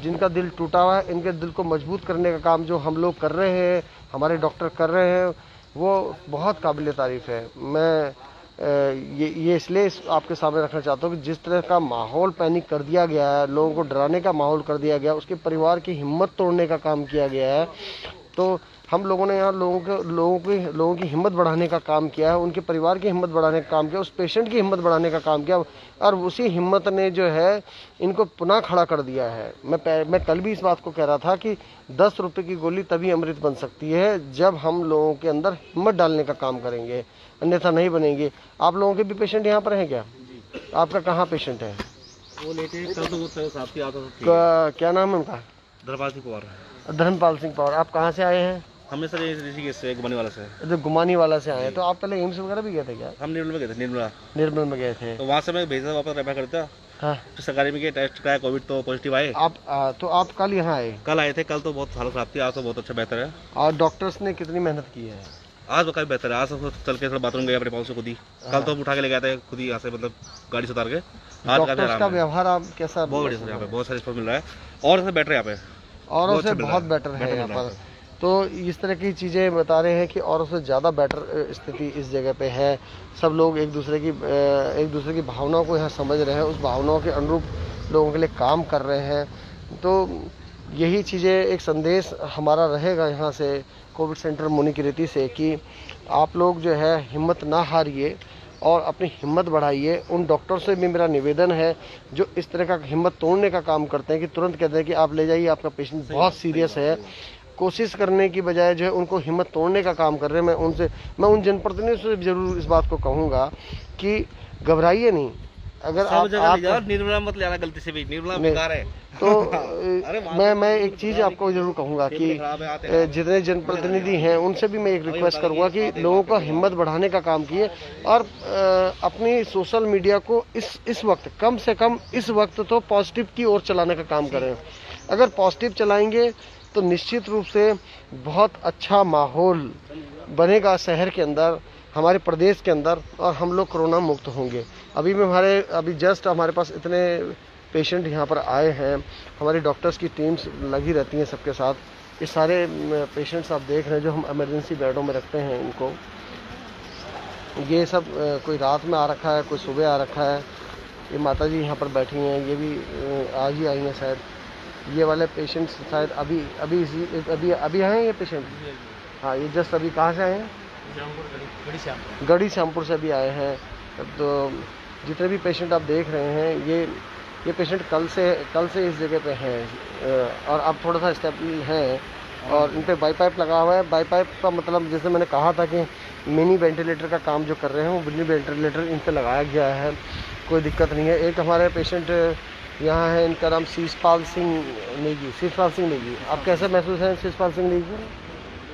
जिनका दिल टूटा हुआ है इनके दिल को मजबूत करने का काम जो हम लोग कर रहे हैं, हमारे डॉक्टर कर रहे हैं, वो बहुत काबिल तारीफ़ है। मैं ये इसलिए आपके सामने रखना चाहता हूँ कि जिस तरह का माहौल पैनिक कर दिया गया है, लोगों को डराने का माहौल कर दिया गया, उसके परिवार की हिम्मत तोड़ने का काम किया गया है। तो हम लोगों ने यहाँ लोगों की हिम्मत बढ़ाने का काम किया है, उनके परिवार की हिम्मत बढ़ाने का काम किया, उस पेशेंट की हिम्मत बढ़ाने का काम किया, और उसी हिम्मत ने जो है इनको पुनः खड़ा कर दिया है। मैं कल भी इस बात को कह रहा था कि 10 रुपये की गोली तभी अमृत बन सकती है जब हम लोगों के अंदर हिम्मत डालने का काम करेंगे, अन्यथा नहीं बनेंगे। आप लोगों के भी पेशेंट यहाँ पर हैं क्या? आपका कहाँ पेशेंट है? वो लेटे कल तो वो साहब की आता क्या नाम है उनका? धर्मपाल सिंह पवार। धर्मपाल सिंह पवार। आप कहाँ से आए हैं? हमने सर ऋषिकेश से गुमानी वाला से। जो गुमानी वाला से आए, तो आप पहले एम्स वगैरह भी गए थे क्या? हम निर्मल में गए थे। निर्मल में गए थे, तो वहाँ से मैं भेजा वापस रेफर करता। हाँ। तो सरकारी में टेस्ट कराया, कोविड तो पॉजिटिव आए। तो आप कल यहाँ आए? कल आए थे। कल तो बहुत हालत खराब थी, आज तो बहुत अच्छा बेहतर है। और डॉक्टर्स ने कितनी मेहनत की है? आज काफी बेहतर है। आज तो चल के बाथरूम गया अपने पाँव से खुद ही। कल तो उठा के ले गया था खुद ही यहाँ से, मतलब गाड़ी से उतार के। आज डॉक्टर्स का व्यवहार आप कैसा? बहुत बढ़िया सर, यहाँ पे बहुत सारे रिस्पॉन्स मिल रहा है और से बेटर है यहाँ पे, औरों से बहुत बेटर है यहाँ पर। तो इस तरह की चीज़ें बता रहे हैं कि औरों से ज़्यादा बेटर स्थिति इस जगह पे है। सब लोग एक दूसरे की भावनाओं को यहाँ समझ रहे हैं, उस भावनाओं के अनुरूप लोगों के लिए काम कर रहे हैं। तो यही चीज़ें, एक संदेश हमारा रहेगा यहाँ से कोविड सेंटर मुनीकीरेती से कि आप लोग जो है हिम्मत ना हारिए और अपनी हिम्मत बढ़ाइए। उन डॉक्टर से भी मेरा निवेदन है जो इस तरह का हिम्मत तोड़ने का काम करते हैं कि तुरंत कहते हैं कि आप ले जाइए, आपका पेशेंट बहुत सीरियस है। कोशिश करने की बजाय जो है उनको हिम्मत तोड़ने का काम कर रहे हैं। मैं उन जनप्रतिनिधियों से जरूर इस बात को कहूँगा कि घबराइए नहीं। अगर आप निर्मला मत लेना गलती से भी, निर्मला बेकार है। तो मैं एक चीज़ आपको जरूर कहूँगा कि जितने जनप्रतिनिधि हैं उनसे भी मैं एक रिक्वेस्ट करूँगा कि लोगों का हिम्मत बढ़ाने का काम किए और अपनी सोशल मीडिया को इस वक्त कम से कम इस वक्त तो पॉजिटिव की ओर चलाने का काम करें। अगर पॉजिटिव चलाएंगे तो निश्चित रूप से बहुत अच्छा माहौल बनेगा शहर के अंदर, हमारे प्रदेश के अंदर, और हम लोग कोरोना मुक्त होंगे। अभी जस्ट हमारे पास इतने पेशेंट यहाँ पर आए हैं, हमारी डॉक्टर्स की टीम्स लगी रहती हैं सबके साथ। ये सारे पेशेंट्स आप देख रहे हैं जो हम इमरजेंसी बेडों में रखते हैं इनको। ये सब कोई रात में आ रखा है, कोई सुबह आ रखा है। ये माता जी यहाँ पर बैठी हैं, ये भी आज ही आई हैं शायद। ये वाले पेशेंट्स शायद अभी आए हैं ये पेशेंट। हाँ, ये जस्ट अभी कहाँ से आए हैं? गढ़ी श्यामपुर से भी आए हैं। तो जितने भी पेशेंट आप देख रहे हैं ये पेशेंट कल से इस जगह पे हैं और अब थोड़ा सा स्टेबल हैं और इन पे बाईपाइप लगा हुआ है। बाईपाइप का मतलब जैसे मैंने कहा था कि मिनी वेंटिलेटर का काम जो कर रहे हैं वो मिनी वेंटिलेटर इन पे लगाया गया है, कोई दिक्कत नहीं है। एक हमारे पेशेंट यहाँ है, इनका नाम शीशपाल सिंह नेगी। आप कैसे महसूस हैं शीशपाल सिंह नेगी?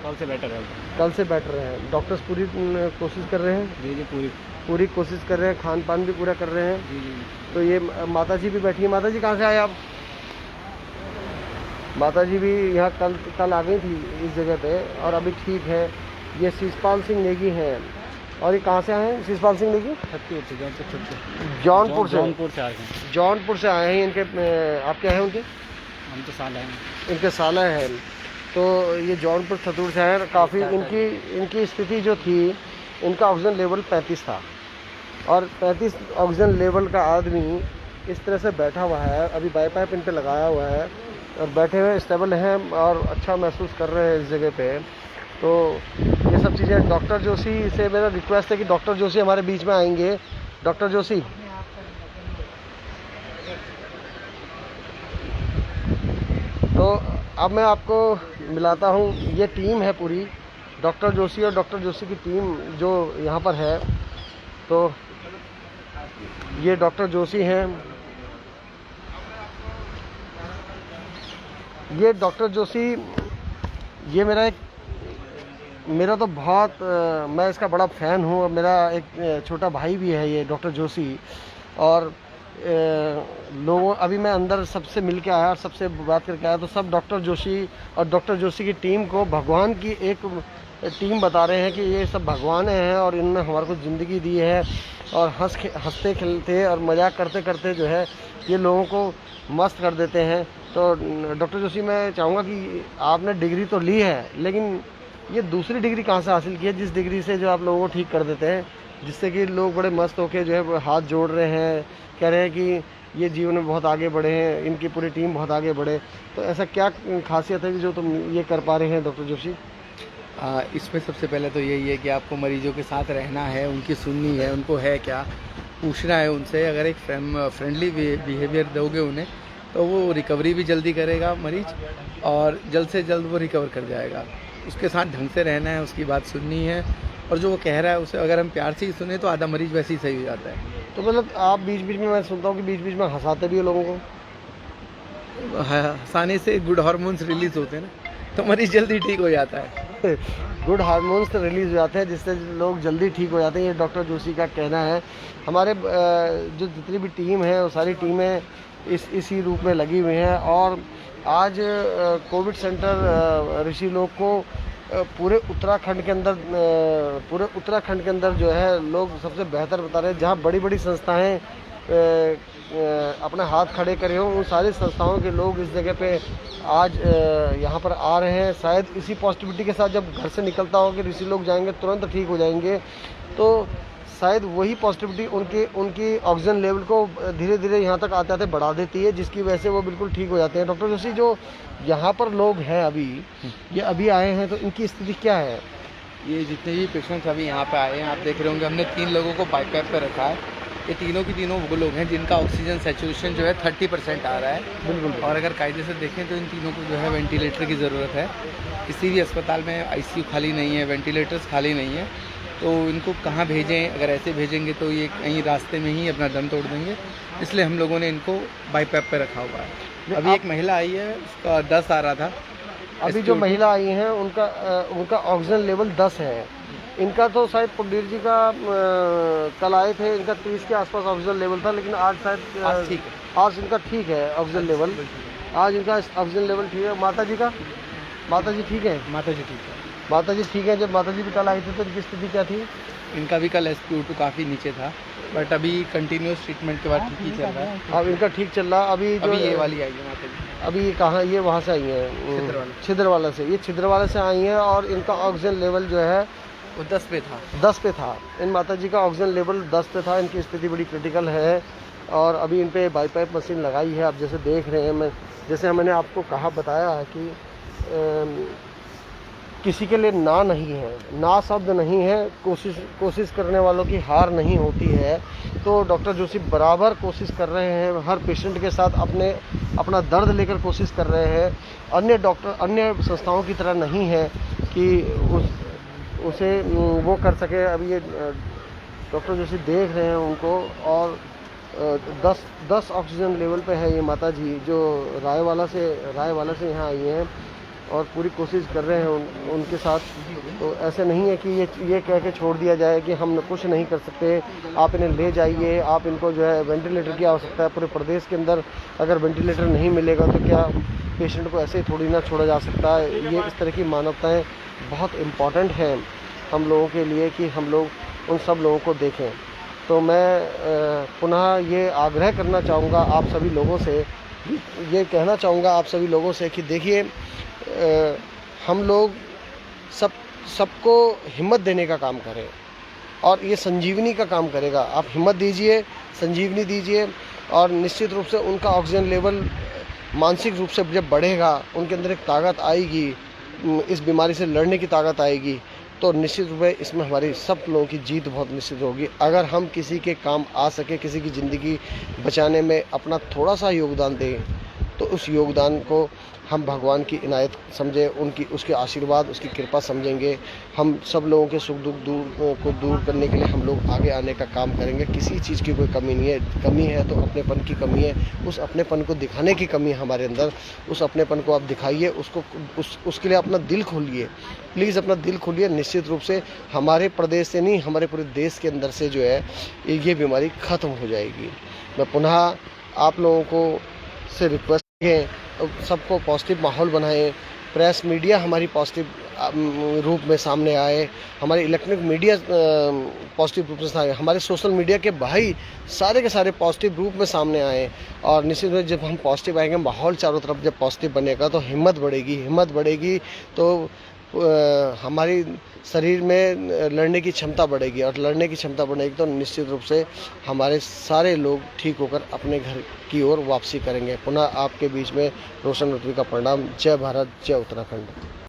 कल से बेटर है। डॉक्टर्स पूरी कोशिश कर रहे हैं? जी, पूरी कोशिश कर रहे हैं, खान पान भी पूरा कर रहे हैं। जी। तो ये माता जी भी बैठी है। माता जी कहाँ से आए आप? माता जी भी यहाँ कल आ गई थी इस जगह पे और अभी ठीक है। ये शीशपाल सिंह नेगी हैं। और ये कहाँ से आए हैं शीशपाल सिंह नेगी? जौनपुर से आए हैं। जौनपुर से आए हैं। इनके आप क्या हैं उनके? हम तो साला हैं। इनके साला हैं। तो ये जौनपुर थतूर से हैं। काफ़ी इनकी स्थिति जो थी, इनका ऑक्सीजन लेवल 35 था और 35 ऑक्सीजन लेवल का आदमी इस तरह से बैठा हुआ है। अभी बाईपाइप इन पे लगाया हुआ है और बैठे हुए स्टेबल हैं और अच्छा महसूस कर रहे हैं इस जगह पे। तो ये सब चीज़ें डॉक्टर जोशी से मेरा रिक्वेस्ट है कि डॉक्टर जोशी हमारे बीच में आएंगे। डॉक्टर जोशी, तो अब मैं आपको मिलाता हूँ। ये टीम है पूरी, डॉक्टर जोशी और डॉक्टर जोशी की टीम जो यहाँ पर है। तो ये डॉक्टर जोशी हैं। ये डॉक्टर जोशी, ये मेरा तो बहुत मैं इसका बड़ा फ़ैन हूँ और मेरा एक छोटा भाई भी है ये डॉक्टर जोशी। और लोगों अभी मैं अंदर सबसे मिल के आया और सबसे बात करके आया तो सब डॉक्टर जोशी और डॉक्टर जोशी की टीम को भगवान की एक टीम बता रहे हैं कि ये सब भगवान हैं और इन्होंने हमारे को ज़िंदगी दी है और हंसते खेलते और मजाक करते करते जो है ये लोगों को मस्त कर देते हैं। तो डॉक्टर जोशी मैं चाहूँगा कि आपने डिग्री तो ली है लेकिन ये दूसरी डिग्री कहाँ से हासिल की है जिस डिग्री से जो आप लोगों को ठीक कर देते हैं, जिससे कि लोग बड़े मस्त होके जो है हाथ जोड़ रहे हैं, कह रहे हैं कि ये जीवन में बहुत आगे बढ़े हैं, इनकी पूरी टीम बहुत आगे बढ़े। तो ऐसा क्या खासियत है कि जो तुम ये कर पा रहे हैं डॉक्टर जोशी? इसमें सबसे पहले तो यही है कि आपको मरीजों के साथ रहना है, उनकी सुननी है, उनको है क्या पूछना है उनसे। अगर एक फ्रेंडली बिहेवियर दोगे उन्हें तो वो रिकवरी भी जल्दी करेगा मरीज और जल्द से जल्द वो रिकवर कर जाएगा। उसके साथ ढंग से रहना है, उसकी बात सुननी है और जो वो कह रहा है उसे अगर हम प्यार से ही सुने तो आधा मरीज वैसे ही सही हो जाता है। तो मतलब आप बीच बीच में मैं सुनता हूँ कि बीच बीच में हंसाते भी हो लोगों को? हंसाने से गुड हार्मोन्स रिलीज होते हैं ना, तो मरीज जल्दी ठीक हो जाता है। गुड हार्मोन्स तो रिलीज हो जाते हैं जिससे लोग जल्दी ठीक हो जाते हैं, ये डॉक्टर जोशी का कहना है। हमारे जो जितनी भी टीम है वो सारी टीमें इसी रूप में लगी हुई हैं और आज कोविड सेंटर ऋषि लोक को पूरे उत्तराखंड के अंदर जो है लोग सबसे बेहतर बता रहे हैं। जहाँ बड़ी बड़ी संस्थाएं अपना हाथ खड़े करे हों उन सारी संस्थाओं के लोग इस जगह पे आज यहाँ पर आ रहे हैं। शायद इसी पॉजिटिविटी के साथ जब घर से निकलता हो कि ऋषि लोग जाएंगे तुरंत ठीक हो जाएंगे, तो शायद वही पॉजिटिविटी उनकी ऑक्सीजन लेवल को धीरे धीरे यहाँ तक आते आते बढ़ा देती है, जिसकी वजह से वो बिल्कुल ठीक हो जाते हैं। डॉक्टर जोशी, जो यहाँ पर लोग हैं ये अभी आए हैं तो इनकी स्थिति क्या है? ये जितने भी पेशेंट्स अभी यहाँ पे आए हैं आप देख रहे होंगे, हमने 3 लोगों को बाईपैप पे रखा है। ये तीनों की तीनों वो लोग हैं जिनका ऑक्सीजन सैचुरेशन जो है 30% आ रहा है बिल्कुल। और अगर कायदे से देखें तो इन तीनों को जो है वेंटिलेटर की ज़रूरत है। किसी भी अस्पताल में आईसीयू खाली नहीं है, वेंटिलेटर्स खाली नहीं है, तो इनको कहाँ भेजें? अगर ऐसे भेजेंगे तो ये कहीं रास्ते में ही अपना दम तोड़ देंगे, इसलिए हम लोगों ने इनको बाईपैप पे रखा हुआ है। अभी एक महिला आई है, उसका 10 आ रहा था। अभी जो महिला आई हैं उनका ऑक्सीजन लेवल 10 है। इनका तो शायद पुंडीर जी का कल आए थे, इनका 30 के आसपास ऑक्सीजन लेवल था, लेकिन आज शायद आज इनका ठीक है ऑक्सीजन लेवल। आज इनका ऑक्सीजन लेवल ठीक है। माता जी ठीक है? माता जी ठीक है। माता जी ठीक है। जब माता जी भी कल आई थी तो इनकी स्थिति क्या थी? इनका भी कल SpO2 काफ़ी नीचे था, बट अभी कंटिन्यूस ट्रीटमेंट के बाद ठीक ही चल रहा है। अब इनका ठीक चल रहा। अभी ये वाली आई है माता जी। अभी कहाँ? ये वहाँ से आई हैं छिद्रवाला से। ये छिद्रवाला से आई हैं और इनका ऑक्सीजन लेवल जो है वो 10 पे था। 10 पे था। इन माता जी का ऑक्सीजन लेवल 10 पे था। इनकी स्थिति बड़ी क्रिटिकल है और अभी इन पे बाईपैप मशीन लगाई है। आप जैसे देख रहे हैं, जैसे मैंने आपको बताया है कि किसी के लिए ना नहीं है, ना शब्द नहीं है। कोशिश करने वालों की हार नहीं होती है। तो डॉक्टर जोशी बराबर कोशिश कर रहे हैं, हर पेशेंट के साथ अपना दर्द लेकर कोशिश कर रहे हैं। अन्य संस्थाओं की तरह नहीं है कि उसे वो कर सके। अभी ये डॉक्टर जोशी देख रहे हैं उनको और 10 ऑक्सीजन लेवल पे है ये माता जी, जो रायवाला से यहाँ आई हैं और पूरी कोशिश कर रहे हैं उनके साथ। तो ऐसे नहीं है कि ये कह के छोड़ दिया जाए कि हम कुछ नहीं कर सकते, आप इन्हें ले जाइए। आप इनको जो है वेंटिलेटर की आवश्यकता है। पूरे प्रदेश के अंदर अगर वेंटिलेटर नहीं मिलेगा तो क्या पेशेंट को ऐसे ही थोड़ी ना छोड़ा जा सकता है। ये इस तरह की मानवताएं बहुत इम्पॉर्टेंट हैं हम लोगों के लिए कि हम लोग उन सब लोगों को देखें। तो मैं पुनः ये आग्रह करना चाहूँगा आप सभी लोगों से, ये कहना चाहूँगा आप सभी लोगों से कि देखिए हम लोग सबको हिम्मत देने का काम करें और ये संजीवनी का काम करेगा। आप हिम्मत दीजिए, संजीवनी दीजिए और निश्चित रूप से उनका ऑक्सीजन लेवल मानसिक रूप से जब बढ़ेगा, उनके अंदर एक ताकत आएगी, इस बीमारी से लड़ने की ताकत आएगी, तो निश्चित रूप से इसमें हमारी सब लोगों की जीत बहुत निश्चित होगी। अगर हम किसी के काम आ सके, किसी की ज़िंदगी बचाने में अपना थोड़ा सा योगदान दें, तो उस योगदान को हम भगवान की इनायत समझें, उसके आशीर्वाद, उसकी कृपा समझेंगे। हम सब लोगों के सुख दुख को दूर करने के लिए हम लोग आगे आने का काम करेंगे। किसी चीज़ की कोई कमी नहीं है। कमी है तो अपनेपन की कमी है। उस अपनेपन को दिखाने की कमी है हमारे अंदर। उस अपनेपन को आप दिखाइए, उसके लिए अपना दिल खोलिए, प्लीज़ अपना दिल खोलिए। निश्चित रूप से हमारे प्रदेश से नहीं, हमारे पूरे देश के अंदर से जो है ये बीमारी ख़त्म हो जाएगी। मैं पुनः आप लोगों को से रिक्वेस्ट है, सबको पॉजिटिव माहौल बनाएं, प्रेस मीडिया हमारी पॉजिटिव रूप में सामने आए, हमारे इलेक्ट्रॉनिक मीडिया पॉजिटिव रूप में सामने आए, हमारे सोशल मीडिया के भाई सारे के सारे पॉजिटिव रूप में सामने आए। और निश्चित रूप से जब हम पॉजिटिव आएंगे, माहौल चारों तरफ जब पॉजिटिव बनेगा तो हिम्मत बढ़ेगी तो हमारी शरीर में लड़ने की क्षमता बढ़ेगी, और लड़ने की क्षमता बढ़ेगी तो निश्चित रूप से हमारे सारे लोग ठीक होकर अपने घर की ओर वापसी करेंगे। पुनः आपके बीच में रोशन ऋत्विक का प्रणाम। जय भारत, जय उत्तराखंड।